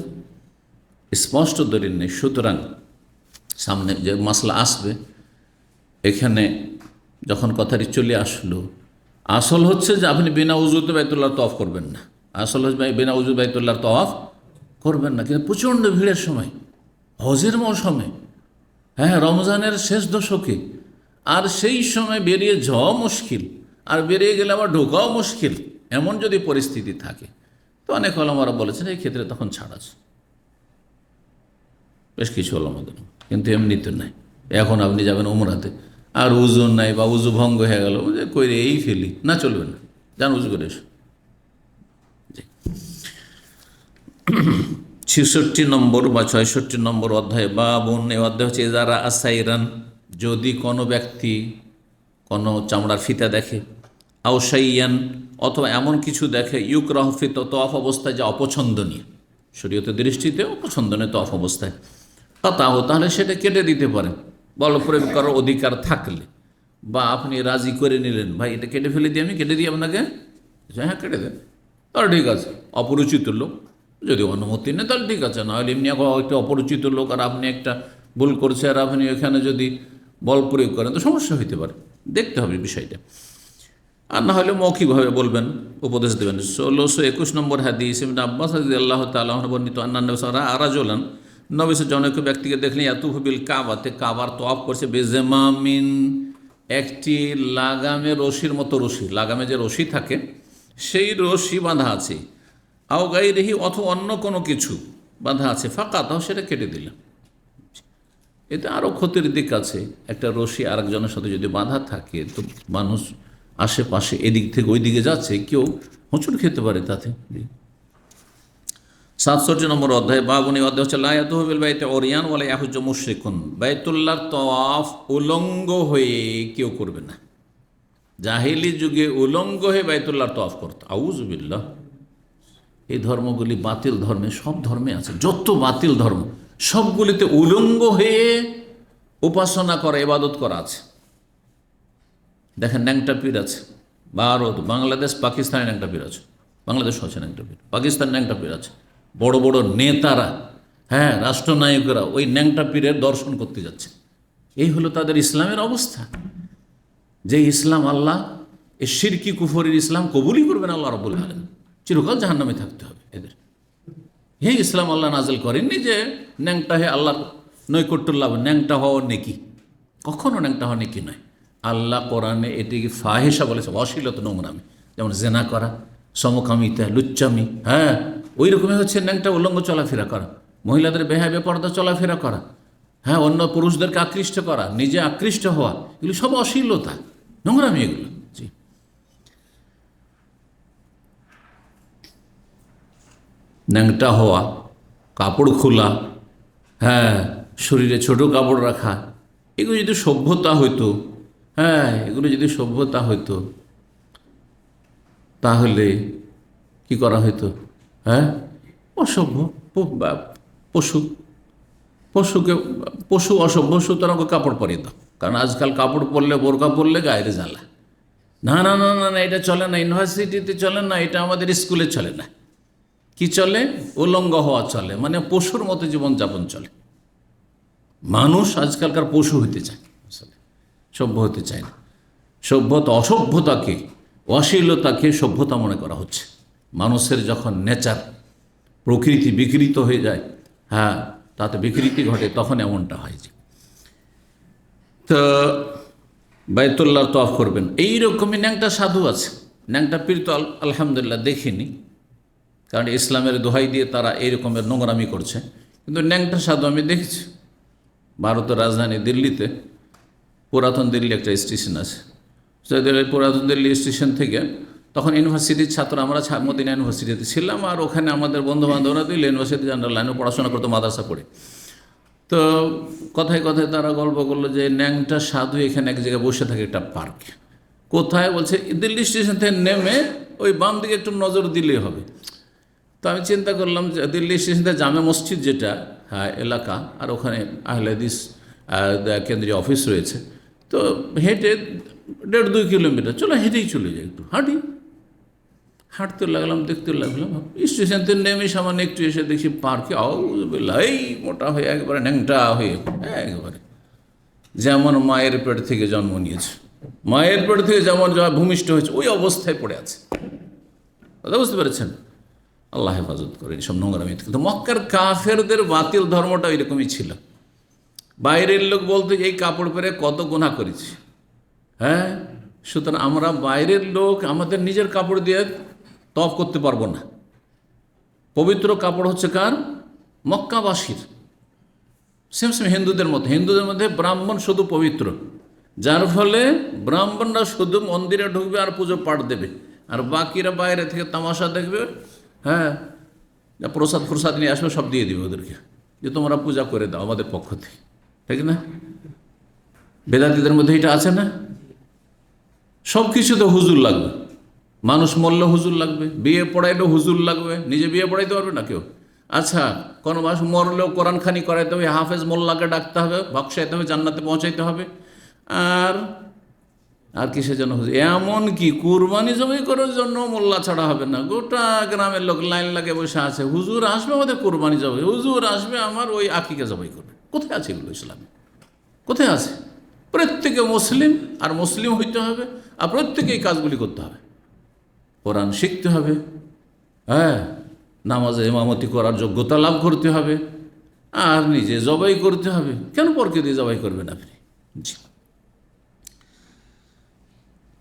স্পষ্ট দলিল নেই। সুতরাং সামনে যে মাসলা আসবে, এখানে যখন কথাটি চলে আসলো, আসল হচ্ছে যে আপনি বিনা উজুতে বাইতুল্লাহর তওয়াফ করবেন না। আসল হচ্ছে বিনা উজু বাইতুল্লাহর তওয়াফ করবেন না। কিন্তু প্রচণ্ড ভিড়ের সময়, হজের মৌসুমে, হ্যাঁ, রমজানের শেষ দশকে, আর সেই সময় বেরিয়ে যাওয়া মুশকিল, আর বেরিয়ে গেলে আবার ঢোকাও মুশকিল, এমন যদি পরিস্থিতি থাকে, তো অনেক ওলামারা বলেছেন এই ক্ষেত্রে তখন ছাড় আছে, বেশ কিছু ওলামাদের। কিন্তু এমনিতে নাই। এখন আপনি যাবেন উমরাতে, আর উজু নাই বা উজু ভঙ্গ হয়ে গেল, কইরে এই ফেলি, না, চলবে না, যান উজু করে এসো। 66 নম্বর বা 66 নম্বর অধ্যায়, বাবুন, এই অধ্যায় হচ্ছে যারা আসাইরান, যদি কোনো ব্যক্তি কোনো চামড়ার ফিতা দেখে, আউসাইয়ান, অথবা এমন কিছু দেখে, ইউকরাহ ফি তওয়াফ অবস্থায়, যা অপছন্দনীয়, শরীয়তের দৃষ্টিতে অপছন্দনীয় তওয়াফ অবস্থায়, কাতাহু, তাহলে সেটা কেটে দিতে পারেন বল প্রয়োগ করার অধিকার থাকলে, বা আপনি রাজি করে নিলেন, ভাই এটা কেটে ফেলে দিই, আমি কেটে দিই আপনাকে, হ্যাঁ কেটে দেন, তাহলে ঠিক আছে। অপরিচিত লোক যদি অনুমতি নেই তাহলে ঠিক আছে, নাহলে এমনি একটা অপরিচিত লোক আর আপনি একটা ভুল করছে, আর আপনি এখানে যদি বল প্রয়োগ করেন তো সমস্যা হইতে পারে, দেখতে হবে বিষয়টা। আর না হলে মৌখিকভাবে বলবেন, উপদেশ দেবেন। 1621 নম্বর হাদিস, ইবনে আব্বাস রাদিয়াল্লাহু তাআলা আনহু বর্ণিত, আন্নান আরাজুলান, নবী জনৈক ব্যক্তিকে দেখলেন, ইয়াতুফু বিল কাবাতে, কাবার তওয়াফ করছে, বেজেমামিন, একটি লাগামে রশির মতো রশি, লাগামে যে রশি থাকে সেই রশি বাঁধা আছে, আও গায়রিহি, অথবা অন্য কোনো কিছু, বাঁধা আছে, ফাঁকা, তাও সেটা কেটে দিলাম। এতে আরও ক্ষতির দিক আছে। একটা রশি আরেকজনের সাথে যদি বাঁধা থাকে তো মানুষ আশেপাশে এদিক থেকে ওই দিকে যাচ্ছে, কেউ হোঁচট খেতে পারে তাতে। 67 নম্বর অধ্যায়, বাবুনি অধ্যায় হচ্ছে লায়াতুহুল বাইতে ওরিয়ান ওয়ালা ইয়াহুজ্জু মুশরিকুন। বাইতুল্লাহর তওয়াফ উলঙ্গ হয়ে কেউ করবে না। জাহিলি যুগে উলঙ্গ হয়ে বাইতুল্লাহর তওয়াফ করতো, আউযু বিল্লাহ। এই ধর্মগুলি বাতিল ধর্মে, সব ধর্মে আছে, যত বাতিল ধর্ম সবগুলিতে উলঙ্গ হয়ে উপাসনা করা, ইবাদত করা আছে। দেখেন ন্যাংটা পীর আছে, ভারত, বাংলাদেশ, পাকিস্তানে ন্যাংটা পীর আছে, বাংলাদেশ আছে ন্যাংটা পীর, পাকিস্তান ন্যাংটা পীর আছে। বড় বড় নেতারা, হ্যাঁ, রাষ্ট্রনায়করা ওই ন্যাংটা পীরের দর্শন করতে যাচ্ছে। এই হলো তাদের ইসলামের অবস্থা। যে ইসলাম আল্লাহ, এ শিরকি কুফরের ইসলাম কবুলই করবেন আল্লাহ রাব্বুল আলামিন, চিরকাল জাহান্নামে থাকতে হবে এদের। এই ইসলাম আল্লাহ নাজিল করেননি যে ন্যাংটা হয়ে আল্লাহর নৈকট্য লাভ, ন্যাংটা হওয়া নেকি, কখনো ন্যাংটা হওয়া নেকি নয়। আল্লাহ কোরআনে এটিকে ফাহেসা বলেছে, অশ্লীলতা, নোংরামি, যেমন জেনা করা, সমকামিতা, লুচ্চামি, হ্যাঁ, ওই রকমই হচ্ছে ন্যাংটা উলঙ্গ চলাফেরা করা, মহিলাদের বেহায় বেপর্দা চলাফেরা করা, হ্যাঁ, অন্য পুরুষদেরকে আকৃষ্ট করা, নিজে আকৃষ্ট হওয়া, এগুলো সব অশ্লীলতা, নোংরামি এগুলো। জি, ন্যাংটা হওয়া, কাপড় খোলা, হ্যাঁ, শরীরে ছোট কাপড় রাখা, এগুলো যদি সভ্যতা হইতো, হ্যাঁ, এগুলো যদি সভ্যতা হইতো তাহলে কি করা হইতো? হ্যাঁ, অসভ্য পশু, পশুকে, পশু অসভ্য, সুতরাং কাপড় পরিয়ে দাও। কারণ আজকাল কাপড় পরলে, বোরকা পরলে গায়ের জ্বালা। না না না না না, এটা চলে না, ইউনিভার্সিটিতে চলে না, এটা আমাদের স্কুলে চলে না। কি চলে? উলঙ্গ হওয়া চলে, মানে পশুর মতো জীবনযাপন চলে। মানুষ আজকালকার পশু হতে চায়, সভ্য হতে চায় না। সভ্যতা, অসভ্যতাকে, অশ্লীলতাকে সভ্যতা মনে করা হচ্ছে। মানুষের যখন নেচার, প্রকৃতি বিকৃত হয়ে যায়, হ্যাঁ, তাতে বিকৃতি ঘটে, তখন এমনটা হয়। যে তো বাইতুল্লাহ তওয়াফ করবেন। এইরকমই ন্যাংটা সাধু আছে, ন্যাংটা পীর তো আলহামদুলিল্লাহ দেখিনি, কারণ ইসলামের দোহাই দিয়ে তারা এইরকমের নোংরামি করছে। কিন্তু ন্যাংটা সাধু আমি দেখেছি। ভারতের রাজধানী দিল্লিতে, পুরাতন দিল্লি একটা স্টেশন আছে, সেই পুরাতন দিল্লি স্টেশন থেকে তখন ইউনিভার্সিটির ছাত্র, আমরা মদিনা ইউনিভার্সিটিতে ছিলাম, আর ওখানে আমাদের বন্ধুবান্ধবরা দিল্লি ইউনিভার্সিটি জেনারেল লাইনে পড়াশোনা করতো, মাদ্রাসা পড়ে। তো কথায় কথায় তারা গল্প করলো যে ন্যাংটা সাধু এখানে এক জায়গায় বসে থাকে, একটা পার্ক। কোথায়? বলছে দিল্লি স্টেশন থেকে নেমে ওই বাম দিকে একটু নজর দিলেই হবে। তো আমি চিন্তা করলাম যে দিল্লি স্টেশন থেকে জামে মসজিদ যেটা, হ্যাঁ, এলাকা, আর ওখানে আহলে হাদিস কেন্দ্রীয় অফিস রয়েছে, তো হেঁটে 1.5-2 কিলোমিটার, চলো হেঁটেই চলে যাই, একটু হাঁটি। হাঁটতে লাগলাম, দেখতে লাগলাম, স্টেশন থেকে নেমে সামান্য একটু এসে দেখি পার্কে, এই মোটা হয়ে একবারে ন্যাংটা হয়ে, একবারে যেমন মায়ের পেট থেকে জন্ম নিয়েছে, মায়ের পেট থেকে যেমন ভূমিষ্ঠ হয়েছে ওই অবস্থায় পড়ে আছে। কথা বুঝতে পেরেছেন? আল্লাহ হেফাজত করে এইসব নোংরামি। কিন্তু মক্কার কাফেরদের বাতিল ধর্মটা এরকমই ছিল। বাইরের লোক বলতে এই কাপড় পরে কত গুনাহ করেছি, হ্যাঁ, সুতরাং আমরা বাইরের লোক, আমাদের নিজের কাপড় দিয়ে তওয়াফ করতে পারবো না। পবিত্র কাপড় হচ্ছে কার? মক্কাবাসীর। সেম হিন্দুদের মতো, হিন্দুদের মধ্যে ব্রাহ্মণ শুধু পবিত্র, যার ফলে ব্রাহ্মণরা শুধু মন্দিরে ঢুকবে আর পুজো পাঠ দেবে, আর বাকিরা বাইরে থেকে তামাশা দেখবে, হ্যাঁ, প্রসাদ প্রসাদ নিয়ে আসবে, সব দিয়ে দিবে ওদেরকে, যে তোমরা পূজা করে দাও আমাদের পক্ষ থেকে, ঠিক না? বেদাতীদের মধ্যে এটা আছে না? সব কিছুতে হুজুর লাগবে, মানুষ মরলে হুজুর লাগবে, বিয়ে পড়াইলেও হুজুর লাগবে, নিজে বিয়ে পড়াইতে পারবে না কেউ। আচ্ছা, কোনো মানুষ মরলেও কোরআন খানি করাইতে হবে, হাফেজ মোল্লাকে ডাকতে হবে, বক্সাইতে হবে, জান্নাতে পৌঁছাইতে হবে, আর আর কিসের জন্য হুজুর? এমন কি কুরবানি জবাই করার জন্য মোল্লা ছাড়া হবে না, গোটা গ্রামের লোক লাইন লাগে বসে আছে, হুজুর আসবে আমাদের কুরবানি জবাই, হুজুর আসবে আমার ওই আকিকা জবাই করবে। কোথায় আছে এগুলো ইসলামে? কোথায় আছে? প্রত্যেকে মুসলিম, আর মুসলিম হইতে হবে, আর প্রত্যেকে এই কাজগুলি করতে হবে। কোরআন শিখতে হবে, হ্যাঁ, নামাজে ইমামতি করার যোগ্যতা লাভ করতে হবে, আর নিজে জবাই করতে হবে। কেন পরকে দিয়ে জবাই করবেন আপনি? জি।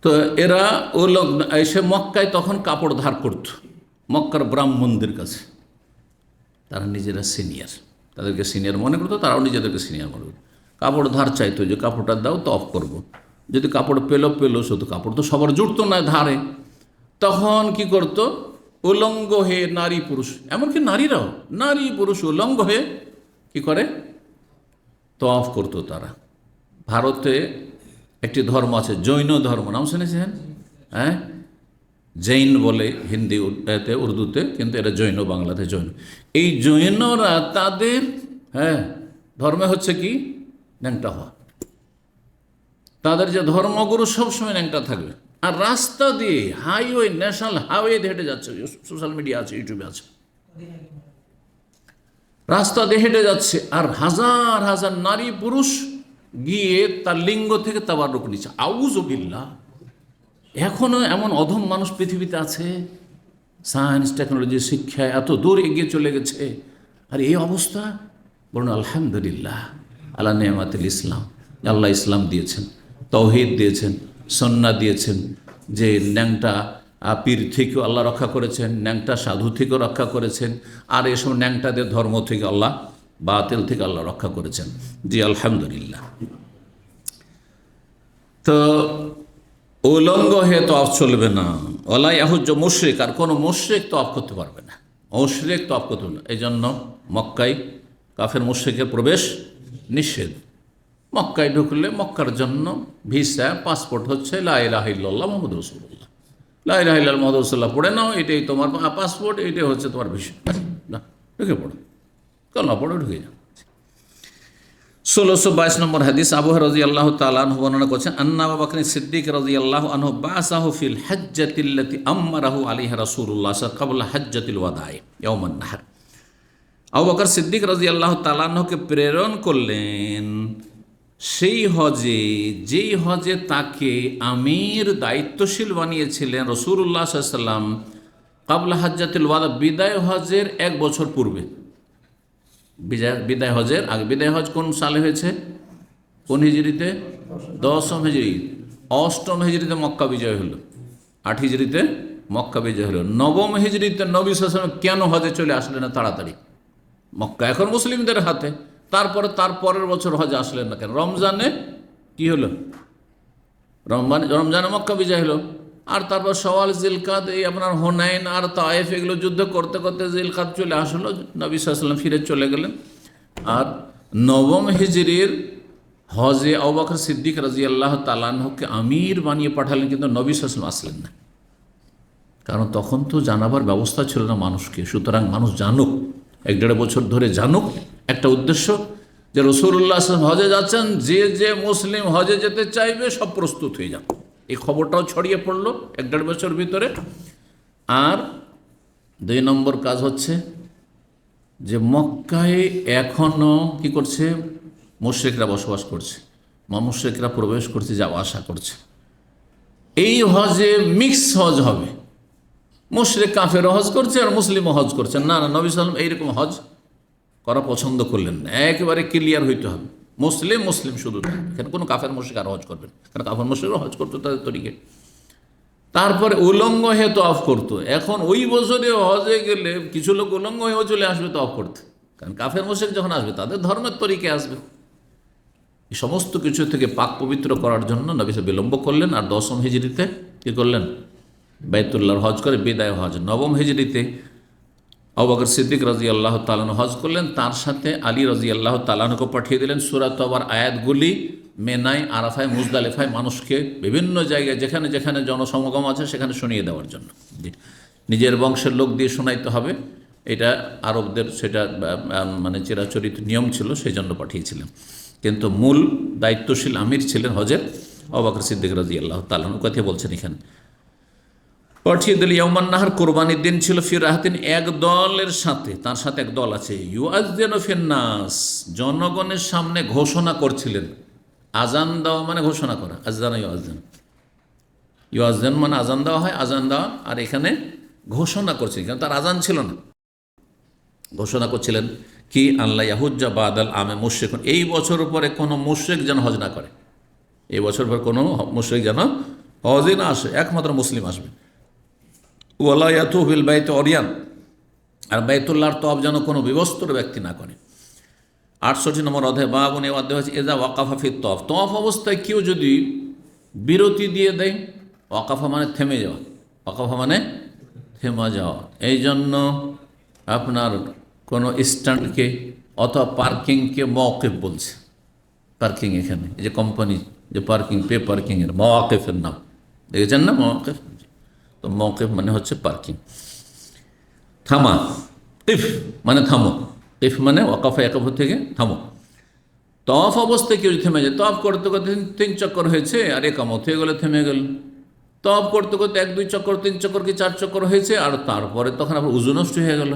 তো এরা ও লোক এসে মক্কায় তখন কাপড় ধার করত, মক্কার ব্রাহ্মণদের কাছে। তারা নিজেরা সিনিয়র, তাদেরকে সিনিয়র মনে করতো, তারাও নিজেদেরকে সিনিয়র মনে করতো। কাপড় ধার চাইতো, যে কাপড়টা দাও তো অফ করবো। যদি কাপড় পেলো শুধু কাপড় তো সবার জুটতো না ধারে, তখন কি করতো, উলঙ্গ হয়ে নারী পুরুষ, এমনকি নারীরাও, নারী পুরুষ উলঙ্গ হয়ে কি করে, তওয়াফ করতো তারা। ভারতে একটি ধর্ম আছে, জৈন ধর্ম, নাম শুনেছেন? হ্যাঁ, জৈন বলে হিন্দি উর্দুতে, কিন্তু এটা জৈন, বাংলাতে জৈন। এই জৈনরা তাদের ধর্মে হচ্ছে কি, ন্যাংটা হওয়া। তাদের যে ধর্মগুরু সবসময় ন্যাংটা থাকবে, আর রাস্তা দিয়ে হাইওয়ে, ন্যাশনাল হাইওয়ে হেঁটে যাচ্ছে, সোশ্যাল মিডিয়া আছে, ইউটিউবে আছে, রাস্তা দিয়ে হেঁটে যাচ্ছে, আর হাজার হাজার নারী পুরুষ গিয়ে তার লিঙ্গ থেকে তাবাররুক নিচ্ছে। আউযুবিল্লাহ। এখনো এমন অধম মানুষ পৃথিবীতে আছে? সায়েন্স টেকনোলজি শিক্ষায় এত দূর এগিয়ে চলে গেছে, আর এই অবস্থা। বলুন আলহামদুলিল্লাহ আলা নেমাতুল ইসলাম। আল্লাহ ইসলাম দিয়েছেন, তৌহিদ দিয়েছেন, সুন্নাহ দিয়েছেন, যে ন্যাংটা পীর থেকেও আল্লাহ রক্ষা করেছেন, ন্যাংটা সাধু থেকেও রক্ষা করেছেন, আর এসব ন্যাংটাদের ধর্ম থেকে আল্লাহ, বাতিল থেকে আল্লাহ রক্ষা করেছেন। জি আলহামদুলিল্লাহ। তো উলঙ্গ হয়ে তওয়াফ চলবে না। ওয়ালা ইয়াহুজ্জ মুশরিক, আর কোনো মুশরিক তওয়াফ করতে পারবে না, মুশরিক তওয়াফ করতে পারবে না। এই জন্য মক্কায় কাফের মুশরিকের প্রবেশ নিষেধ। মক্কায় ঢুকলে মক্কার জন্য ভিসা, পাসপোর্ট হচ্ছে লা ইলাহা ইল্লাল্লাহ মুহাম্মাদুর রাসূলুল্লাহ। লা ইলাহা ইল্লাল্লাহ মুহাম্মাদুর রাসূলুল্লাহ পড়ে নাও, এটাই তোমার পাসপোর্ট, এটাই হচ্ছে তোমার ভিসা। না, ঢুকে পড়ো, কলমা পড়ে ঢুকে যাও। 1622 নম্বর হাদিস, আবু হুরায়রা রাদিয়াল্লাহু তাআলা আনহু বর্ণনা করছেন, আন্না আবু বকর সিদ্দিক রাদিয়াল্লাহু আনহু বাসাহু ফিল হাজ্জাতিল্লাতী আমারাহু আলাইহা রাসূলুল্লাহ ক্বাবলা হাজ্জাতিল ওয়াদা'i ইয়াওমান নাহর। আবু বকর সিদ্দিক রাদিয়াল্লাহু তাআলা আনহুকে প্রেরণ করলেন সেই হজে, যেই হজে তাকে আমির, দায়িত্বশীল বানিয়েছিলেন রাসূলুল্লাহ সাল্লাল্লাহু আলাইহি ওয়াসাল্লাম ক্বাবলা হাজ্জাতিল ওয়াদা, বিদায় হজের 1 বছর পূর্বে। বিদায় হজের আগে। বিদায় হজ কোন সালে হয়েছে? কোন হিজরিতে? 10ম হিজরি। 8ম হিজরিতে মক্কা বিজয় হলো, 8 হিজরিতে মক্কা বিজয় হলো। 9ম হিজরিতে নবী সাল্লাল্লাহু আলাইহি ওয়াসাল্লাম কেন হজে চলে আসলেন না তাড়াতাড়ি? মক্কা এখন মুসলিমদের হাতে, তারপরে তার পরের বছর হজে আসলেন না কেন? রমজানে কি হলো? রমজানে মক্কা বিজয় হলো, আর তারপর শাওয়াল, জিলকাদ, এই আপনার হুনাইন আর তায়েফ, এগুলো যুদ্ধ করতে করতে জিলকাদ চলে আসলো, নবী সাল্লাল্লাহু আলাইহি ওয়াসাল্লাম ফিরে চলে গেলেন। আর 9ম হিজরির হজে আবু বকর সিদ্দিক রাদিয়াল্লাহু তাআলা আনহুকে আমির বানিয়ে পাঠালেন, কিন্তু নবী সাল্লাল্লাহু আলাইহি ওয়াসাল্লাম আসলেন না। কারণ তখন তো জানাবার ব্যবস্থা ছিল না মানুষকে। সুতরাং মানুষ জানুক, 1-1.5 বছর ধরে জানুক, একটা উদ্দেশ্য যে রাসূলুল্লাহ সাল্লাল্লাহু আলাইহি ওয়াসাল্লাম হজে যাচ্ছেন, যে মুসলিম হজে যেতে চাইবে সব প্রস্তুত হয়ে যাক। এই খবরটাও ছড়িয়ে পড়লো 1-1.5 বছর ভিতরে। আর 2 নম্বর কাজ হচ্ছে যে মক্কায় এখনও কি করছে, মুশরিকরা বসবাস করছে, মুশরিকরা প্রবেশ করছে, যাওয়া আসা করছে। এই হজে মিক্স হজ হবে, মুশরিক কাফেরও হজ করছে আর মুসলিমও হজ করছে। না, নবী সাল্লাল্লাহু আলাইহি ওয়াসাল্লাম এইরকম হজ করা পছন্দ করলেন না, একেবারে ক্লিয়ার হইতে হবে, মুসলিম শুধু, এখানে কোনো কাফের মুশরিক আর হজ করবেন, কারণ কাফের মুশরিকও হজ করতো তাদের তরিকে। তারপরে উলঙ্গ হয়ে তওয়াফ করতো। এখন ওই বছরে হজে গেলে কিছু লোক উলঙ্গ হয়েও চলে আসবে তওয়াফ করতে, কারণ কাফের মুশরিক যখন আসবে তাদের ধর্মের তরিকে আসবে। এই সমস্ত কিছু থেকে পাক পবিত্র করার জন্য নবী সাল্লাল্লাহু বিলম্ব করলেন। আর 10ম হিজরিতে কী করলেন? বাইতুল্লাহর হজ করে বিদায় হজ। 9ম হিজরিতে আবু বকর সিদ্দিক রাদিয়াল্লাহু তাআলা আনহু হজ করলেন, তার সাথে আলী রাদিয়াল্লাহু তাআলা আনহুকে পাঠিয়ে দিলেন সূরা তাওবার আয়াতগুলি মেনায়, আরাফায়, মুজদালিফায় মানুষকে বিভিন্ন জায়গায় যেখানে যেখানে জনসমাগম আছে সেখানে শুনিয়ে দেওয়ার জন্য। নিজের বংশের লোক দিয়ে শোনাইতে হবে, এটা আরবদের সেটা মানে চিরাচরিত নিয়ম ছিল, সেই জন্য পাঠিয়েছিলেন। কিন্তু মূল দায়িত্বশীল আমির ছিলেন হজের আবু বকর সিদ্দিক রাদিয়াল্লাহু তাআলা আনহু। কথা বলছেন এখানে, পাঠিয়ে দিল ইয়াউমান নাহর, কোরবানির দিন ছিল, ফি রাহাতিন, এক দলের সাথে, তার সাথে এক দল আছে, ইউআযযিনু ফিন নাস, জনগণের সামনে ঘোষণা করছিলেন। আজান দেওয়া মানে ঘোষণা করা, আযান ইউআযযিন, ইউআযযিন মানে আজান দেওয়া হয়, আজান দেওয়া, আর এখানে ঘোষণা করছিলেন, কারণ তার আজান ছিল না। ঘোষণা করছিলেন কি, আল্লাহ ইয়াহুজ্জা বাদাল আমে মুশরিকুন, এই বছর পরে কোনো মুশরিক যেন হজ না করে, এই বছর পর কোনো মুশরিক যেন হজে না আসে, একমাত্র মুসলিম আসবে। ওয়ালা ইয়াতু বিল বাইতি অরিয়ান, আর বাইতুল্লাহর তওয়াফ যেন কোনো বিবস্ত্র ব্যক্তি না করে। 68 নম্বর অধ্যায় বাবুন এ অধ্যায় হচ্ছে এজা ওয়াকাফা ফিত তওয়াফ। তওয়াফ অবস্থায় কেউ যদি বিরতি দিয়ে দেয়, ওয়াকাফা মানে থেমে যাওয়া, ওয়াকাফা মানে থেমে যাওয়া। এই জন্য আপনার কোনো স্ট্যান্ডকে অথবা পার্কিংকে মওকিফ বলছে। পার্কিং এখানে এই যে কোম্পানি যে পার্কিং, পে পার্কিংয়ের মওয়াকিফের নাম দেখেছেন না, মওয়াকিফ। তো মওকিফ মানে হচ্ছে পার্কিং, থামা। কিফ মানে থামো, কিফ মানে ওয়াকাফা একাফ থেকে থামো। তওয়াফ অবস্থায় কেউ থেমে যায়, তওয়াফ করতে করতে 3 চক্কর হয়েছে আর একামত হয়ে গেলে থেমে গেল। তওয়াফ করতে করতে 1-2 চক্কর, 3 চক্কর কি 4 চক্কর হয়েছে আর তারপরে তখন আবার উজু নষ্ট হয়ে গেল,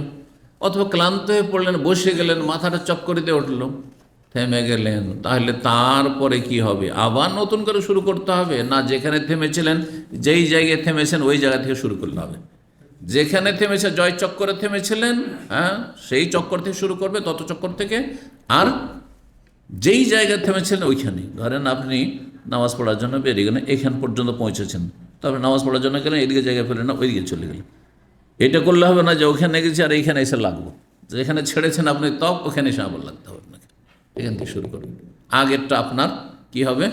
অথবা ক্লান্ত হয়ে পড়লেন, বসে গেলেন, মাথাটা চক্কর দিয়ে উঠল, থেমে গেলেন। তাহলে তারপরে কি হবে? আবার নতুন করে শুরু করতে হবে না? যেখানে থেমেছিলেন, যেই জায়গায় থেমেছেন ওই জায়গা থেকে শুরু করতে হবে। যেখানে থেমেছে, জয় চক্করে থেমেছিলেন, হ্যাঁ, সেই চক্কর থেকে শুরু করবে, তত চক্কর থেকে। আর যেই জায়গায় থেমেছিলেন ওইখানে, ধরেন আপনি নামাজ পড়ার জন্য বেরিয়ে গেলেন, এখান পর্যন্ত পৌঁছেছেন, তারপরে নামাজ পড়ার জন্য গেলেন, এদিকে জায়গায় ফেলেন না, ওইদিকে চলে গেলেন। এটা করলে হবে না যে ওখানে গেছি আর এইখানে এসে লাগবো। যেখানে ছেড়েছেন আপনি তব, ওখানে এসে আবার লাগতে হবে আপনাকে। এখান থেকে শুরু করবেন। আগেরটা আপনার কি হবে?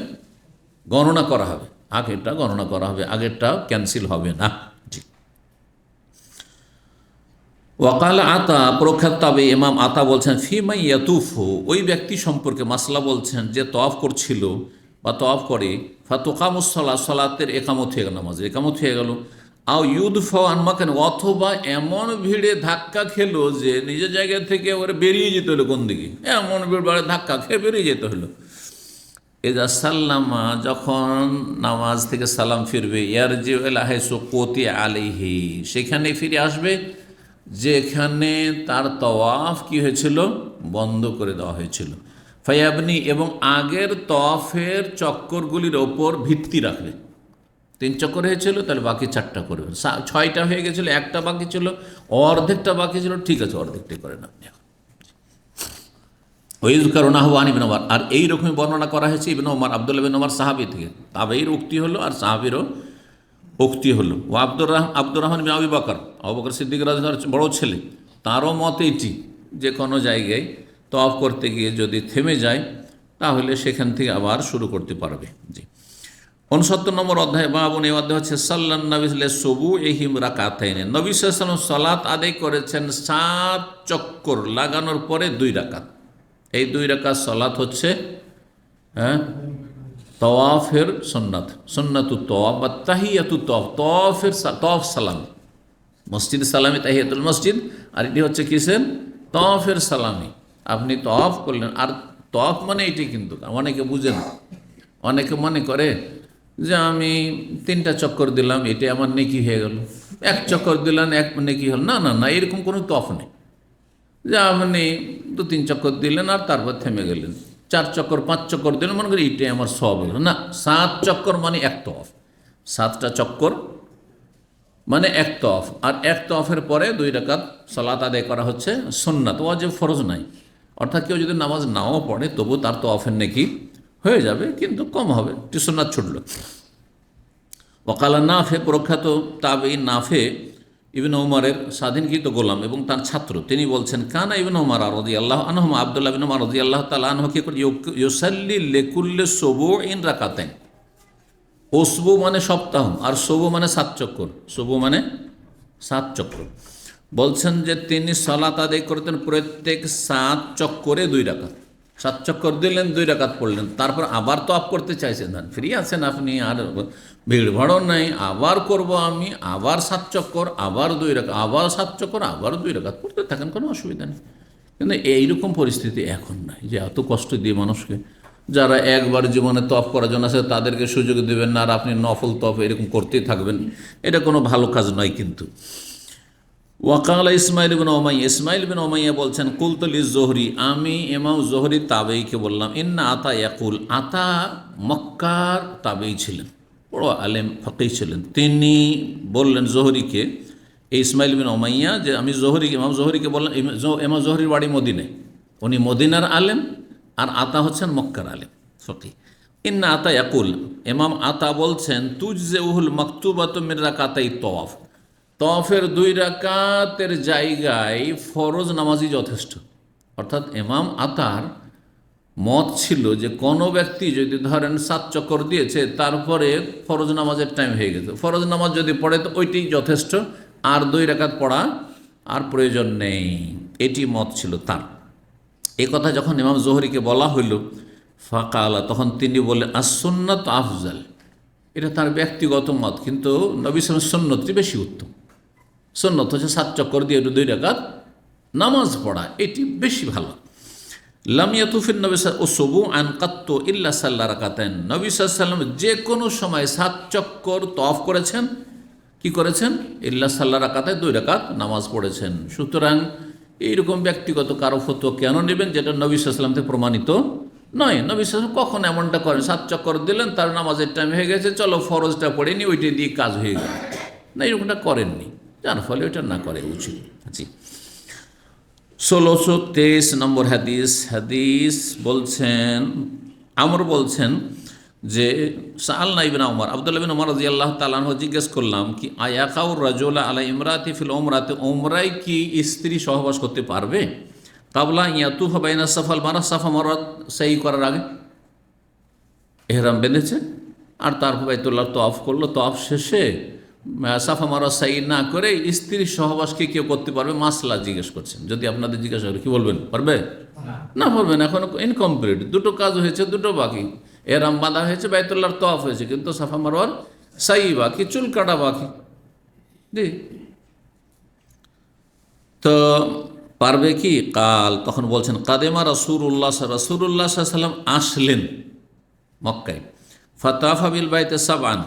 গণনা করা হবে, আগেরটা গণনা করা হবে, আগেরটা ক্যান্সেল হবে না। জি। ওয়াকাল আতা, প্রখ্যাত তাবে ইমাম আতা বলছেন, ফিমাই ইয়াতুফু, ওই ব্যক্তি সম্পর্কে মাসলা বলছেন যে তওয়াফ করছিল বা তওয়াফ করে, ফাতুকামুসসালাহ, সালাতের একামত হয়ে গেল, নামাজের একামত হয়ে গেল। আও ইউদফা আনমাকান, অথবা এমন ভিড়ে ধাক্কা খেলো যে নিজের জায়গা থেকে ওরা বেরিয়ে যেতে হলো। কোন দিকে? এমন ভিড় বাড়ে ধাক্কা খেয়ে বেরিয়ে যেতে হলো। এজা সাল্লামা, যখন নামাজ থেকে সালাম ফিরবে, ইয়ারজি এলাহেসু কোতি আলাইহি, সেখানে ফিরে আসবে যেখানে তার তওয়াফ কি হয়েছিল, বন্ধ করে দেওয়া হয়েছিল। ফায়াবনি, এবং আগের তওয়াফের চক্করগুলির ওপর ভিত্তি রাখবে। 3 চক্কর হয়েছিল, তাহলে বাকি 4টা করবেন। 6টা হয়ে গেছিলো, 1টা বাকি ছিল, অর্ধেকটা বাকি ছিল, ঠিক আছে অর্ধেকটাই করেন আপনি। ওইজ কারণ আহ্বান ইবনে ওমর, আর এইরকমই বর্ণনা করা হয়েছে ইবনে ওমর, আব্দুল্লাহ বিন ওমর সাহাবী থেকে। তাবেঈর উক্তি হলো আর সাহাবীরও উক্তি হলো। ও আব্দুর রহমান বিন আবু বকর, আবু বকর সিদ্দিক রাদিয়াল্লাহু বড় ছেলে, তারও মত এটি যে কোনো জায়গায় তওয়াফ করতে গিয়ে যদি থেমে যায় তাহলে সেখান থেকে আবার শুরু করতে পারবে। জি। 69 নম্বর অধ্যায় বাবুন, এই অধ্যায় হচ্ছে সাল্লান নবী সবু এহিম রাকাতাইন, নবী সাল্লাল্লাহু আলাইহি ওয়াসাল্লাম সালাত আদায় করেছেন 7 চক্কর লাগানোর পরে 2 রাকাত। এই 2 রাকাত সালাত হচ্ছে তওয়াফের সুন্নাত, সুন্নাতুত তওয়াফ বা তাহিয়াতুত তওয়াফ, তওয়াফের তওয়াফ সালাম, মসজিদ সালামি তাহিয়াতুল মসজিদ, আর এটি হচ্ছে কিসের? তওয়াফের সালামি। আপনি তওয়াফ করলেন, আর তওয়াফ মানে এটি কিন্তু অনেকে বুঝে না। অনেকে মনে করে যে আমি 3টা চক্কর দিলাম, এটি আমার নেকি হয়ে গেল, 1 চক্কর দিলাম 1 নেকি হল। না না না, এরকম কোনো তওয়াফ নেই যে আপনি 2-3 চক্কর দিলেন আর তারপর থেমে গেলেন, 4 চক্কর 5 চক্কর দিলেন, মনে করি এটাই আমার সওয়াব হলো। না, 7 চক্কর মানে 1 তওয়াফ, 7টা চক্কর মানে 1 তওয়াফ। আর 1 তওয়াফের পরে 2 রাকাত সালাত আদায় করা হচ্ছে সুন্নাত, ওয়াজিব ফরজ নাই। অর্থাৎ কেউ যদি নামাজ নাও পড়ে তবু তার তওয়াফের নেকি হয়ে যাবে, কিন্তু কম হবে, একটু সুন্নাত ছুটল। ওয়াকালা নাফে, প্রখ্যাত তাবেঈ নাফে ইবনে ওমরের স্বাধীনকৃত গোলাম এবং তার ছাত্র, তিনি বলছেন, কানা ইবনে ওমর রাদিয়াল্লাহু আনহুমা, আব্দুল্লাহ ইবনে ওমর রাদিয়াল্লাহু তাআলা আনহু কি করে, ইউসাল্লি লিকুল্লি সুবুইন রাকাতাইন। ওসবু মানে সপ্তাহ, আর সবু মানে 7 চক্কর, সবু মানে 7 চক্কর। বলছেন যে তিনি সালাত আদায় করতেন প্রত্যেক 7 চক্করে 2 রাকাত। 7 চক্কর দিলেন, 2 রাকাত পড়লেন, তারপর আবার তওয়াফ করতে চাইছেন, ফ্রি আছেন আপনি, আর ভিড় ভাড়ও নাই, আবার করব আমি, আবার 7 চক্কর, আবার 2 রাকাত, আবার 7 চক্কর, আবার 2 রাকাত পড়তে থাকেন, কোনো অসুবিধা নেই। কিন্তু এইরকম পরিস্থিতি এখন নাই যে এত কষ্ট দিয়ে মানুষকে, যারা একবার জীবনে তওয়াফ করার জন্য আছে তাদেরকে সুযোগ দেবেন না, আর আপনি নফল তওয়াফ এরকম করতেই থাকবেন, এটা কোনো ভালো কাজ নয়। কিন্তু ওয়াকাল ইসমাইল বিন উমাইয়া, ইসমাইল বিন উমাইয়া বলছেন, কুলতু লিজ-জোহরি, আমি ইমাম জোহরি তাবেঈকে বললাম, ইন্না আতা ইয়াকুল, আতা মক্কার তাবেঈ ছিলেন, বড় আলেম ফকিহ ছিলেন। তিনি বললেন জোহরিকে, এই ইসমাইল বিন উমাইয়া, যে আমি ইমাম জোহরিকে বললাম, ইমাম জোহরির বাড়ি মদিনায়, উনি মদিনার আলেম, আর আতা হচ্ছেন মক্কার আলেম ফকিহ। ইন্না আতা ইয়াকুল, ইমাম আতা বলছেন, তুজজিউহুল মাকতুবাতু মিন রাকাতাই তওয়াফ, তওয়াফের 2 রাকাতের জায়গায় ফরজ নামাজই যথেষ্ট। অর্থাৎ ইমাম আতার মত ছিল যে কোনো ব্যক্তি যদি ধরেন 7 চক্কর দিয়েছে, তারপরে ফরজ নামাজের টাইম হয়ে গেছে, ফরজ নামাজ যদি পড়ে তো ওইটাই যথেষ্ট, আর 2 রাকাত পড়া আর প্রয়োজন নেই, এটি মত ছিল তার। এ কথা যখন ইমাম জোহরিকে বলা হইল, ফাকালা, তখন তিনি বলে আসুন্নাত আফজাল, এটা তার ব্যক্তিগত মত, কিন্তু নবী সাল্লাল্লাহু আলাইহি ওয়াসাল্লাম সুন্নতটি বেশি উত্তম। সুন্নত হচ্ছে 7 চক্কর দিয়ে 2 রাকাত নামাজ পড়া, এটি বেশি ভালো। লাম ইয়াতুফিন নবী ওসবু আন কাত্তু ইল্লা সাল্লা রাকাতাইন, নবী সাল্লাল্লাহু আলাইহি ওয়াসাল্লাম যে কোনো সময় 7 চক্কর তওয়াফ করেছেন, কি করেছেন, ইল্লা সাল্লা রাকাতায় 2 রাকাত নামাজ পড়েছেন। সুতরাং এইরকম ব্যক্তিগত কারো ফতোয়া কেন নেবেন যেটা নবী সাল্লাল্লাহু আলাইহি ওয়াসাল্লাম থেকে প্রমাণিত নয়? নবী সাল্লাল্লাহু আলাইহি ওয়াসাল্লাম কখন এমনটা করেন, 7 চক্কর দিলেন, তার নামাজের টাইম হয়ে গেছে, চলো ফরজটা পড়ে নি, ওইটা দিয়ে কাজ হয়ে গেল, না, এরকমটা করেননি, যার ফলে ওইটা না করে উচিত। জি, 1623 নম্বর হাদিস। হাদিস বলছেন, আমর বলছেন যে সাআলনা ইবনে ওমর, আব্দুল্লাহ ইবনে ওমর রাদিয়াল্লাহু তাআলা আনহু জিজ্ঞেস করলাম কি আয়াকাউর রাজুলা আলা ইমরাতি ফিল উমরাতি, উমরায় কি স্ত্রী সহবাস করতে পারবে? কাবলা ইয়াতুফা বাইনা সাফা ওয়াল মারওয়া, সাফা মারওয়া সাই করার আগে। ইহরাম বেঁধেছে আর তারপর বাইতুল্লাহ তওয়াফ করলো, তওয়াফ শেষে সাফা মারওয়া সাই না করে স্ত্রীর সহবাস কি কেউ করতে পারবে? মাসলা জিজ্ঞেস করছেন। যদি আপনাদের জিজ্ঞাসা করে কি বলবেন, পারবে? না, পারবেন, এখন ইনকমপ্লিট, 2টো কাজ হয়েছে, 2টো বাকি। এহরাম বাঁধা হয়েছে, বাইতুল্লাহর তওয়াফ হয়েছে, কিন্তু সাফা মারওয়ার সাই বাকি, চুল কাটা বাকি। জি, তো পারবে কি? কাল, তখন বলছেন কাদেমা রাসূলুল্লাহ সাল্লাল্লাহু আলাইহি ওয়াসাল্লাম আসলেন মক্কায়, ফাতাফা বিল বাইতে সাবআন,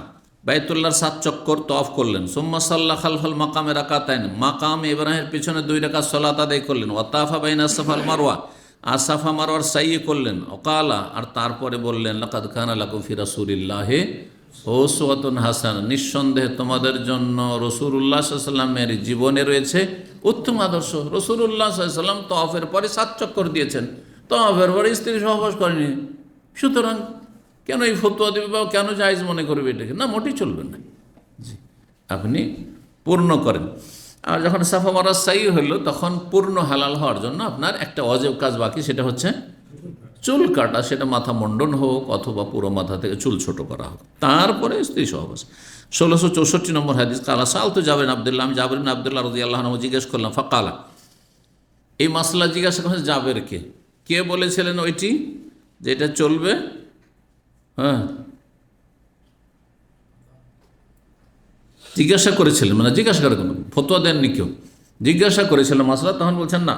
বাইতুল্লাহর 7 চক্কর তওয়াফ করলেন। সুম্মা সাল্লা খালফাল মাকামে রাকাতাইন, মাকাম ইব্রাহিমের পিছনে 2 রাকাত সালাত আদায় করলেন। ওয়াতাফা বাইনা সাফা ওয়াল মারওয়া, আর সাফা মারওয়ার সাই করলেন। ওকালা, আর তারপরে বললেন লাকাদ কানা লাকুম ফি রাসূলিল্লাহি উসওয়াতুন হাসানাহ, নিঃসন্দেহে তোমাদের জন্য রাসূলুল্লাহ সাল্লাল্লাহু আলাইহি ওয়াসাল্লামের জীবনে রয়েছে উত্তম আদর্শ। রাসূলুল্লাহ সাল্লাল্লাহু আলাইহি ওয়াসাল্লাম তওয়াফের পরে 7 চক্কর দিয়েছেন, তওয়াফের পরে স্ত্রী সহবাস করেনি। সুতরাং কেন এই ফতোয়া দেবে বা কেন জায়েজ মনে করবে এটাকে? না, মোটেই চলবে না। জি, আপনি পূর্ণ করেন। আর যখন সাফা মারওয়া সাই হলো, তখন পূর্ণ হালাল হওয়ার জন্য আপনার একটা ওয়াজিব কাজ বাকি, সেটা হচ্ছে চুল কাটা, সেটা মাথা মণ্ডন হোক অথবা পুরো মাথা থেকে চুল ছোট করা হোক, তারপরে স্ত্রী সহবাস। 1664 নম্বর হাদিস। কালা সালতু জাবের আব্দুল্লাহ, আমি জাবের বিন আব্দুল্লাহ রাদিয়াল্লাহু আনহু জিজ্ঞেস করলাম। ফাকালা, এই মাসলা জিজ্ঞাসা করেছে জাবেরকে, কে বলেছিলেন ওইটি যে এটা চলবে? হ্যাঁ, জিজ্ঞাসা করেছিলেন, মানে জিজ্ঞাসা করে, কোনো ফতোয়া দেননি কেউ, জিজ্ঞাসা করেছিলেন মাসলা, তখন বলছেন না।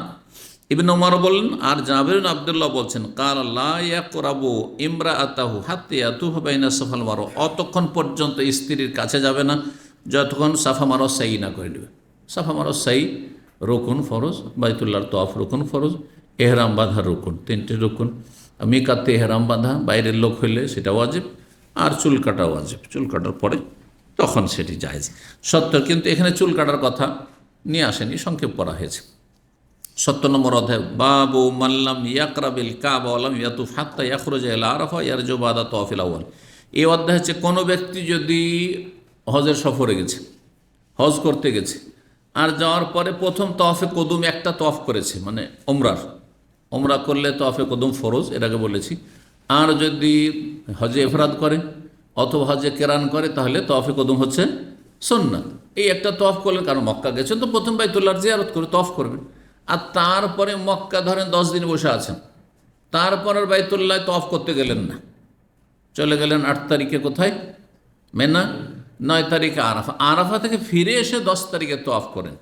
ইবনে ওমর বললেন, আর জাবের বিন আব্দুল্লাহ বলছেন কাল লা ইয়াকরাবু ইমরাআতাহু হাত্তা ইয়াতুফা বাইনা সাফা ওয়াল মারওয়া, অতক্ষণ পর্যন্ত স্ত্রীর কাছে যাবে না যতক্ষণ সাফা মারওয়া সাই না করে নেবে। সাফা মারওয়া সাই রুকুন ফরজ, বাইতুল্লাহর তওয়াফ রুকুন ফরজ, এহরাম বাঁধা রুকুন, 3টে রুকুন। মিকাতে এহরাম বাঁধা বাইরের লোক হইলে সেটা ওয়াজিব, আর চুল কাটা ওয়াজিব, চুল কাটার পরে তখন সেটি জায়েজ। সত্তর, কিন্তু এখানে চুল কাটার কথা নিয়ে আসেনি, সংক্ষেপ করা হয়েছে। 70 নম্বর অধ্যায়। বাবু মাল্লাম ইয়াকরাবিল কাবা ওয়ালাম ইয়াতুফ হাত্তা ইয়াখরুজা ইলা আরাফা ইয়ারজু বাদা তাওয়াফিল আউয়াল। এই অধ্যায় হচ্ছে কোনো ব্যক্তি যদি হজের সফরে গেছে, হজ করতে গেছে, আর যাওয়ার পরে প্রথম তওয়াফে কদুম একটা তওয়াফ করেছে, মানে ওমরা করলে তওয়াফে কদুম ফরজ, এর আগে বলেছি। আর যদি হজে ইফরাদ করে অথবা হজে কেরান করে, তাহলে তওয়াফে কদুম হচ্ছে সুন্নাত। এই একটা তওয়াফ করলেন, কারণ মক্কা গেছেন তো প্রথম বাইতুল্লাহর জিয়ারত করে তওয়াফ করবেন। আর তারপরে মক্কা ধরেন 10 দিন বসে আছেন, তারপরে বাইতুল্লাহ তওয়াফ করতে গেলেন না, চলে গেলেন 8 তারিখে কোথায়? মেনা, 9 তারিখে আরাফা, আরাফা থেকে ফিরে এসে 10 তারিখে তওয়াফ করেন।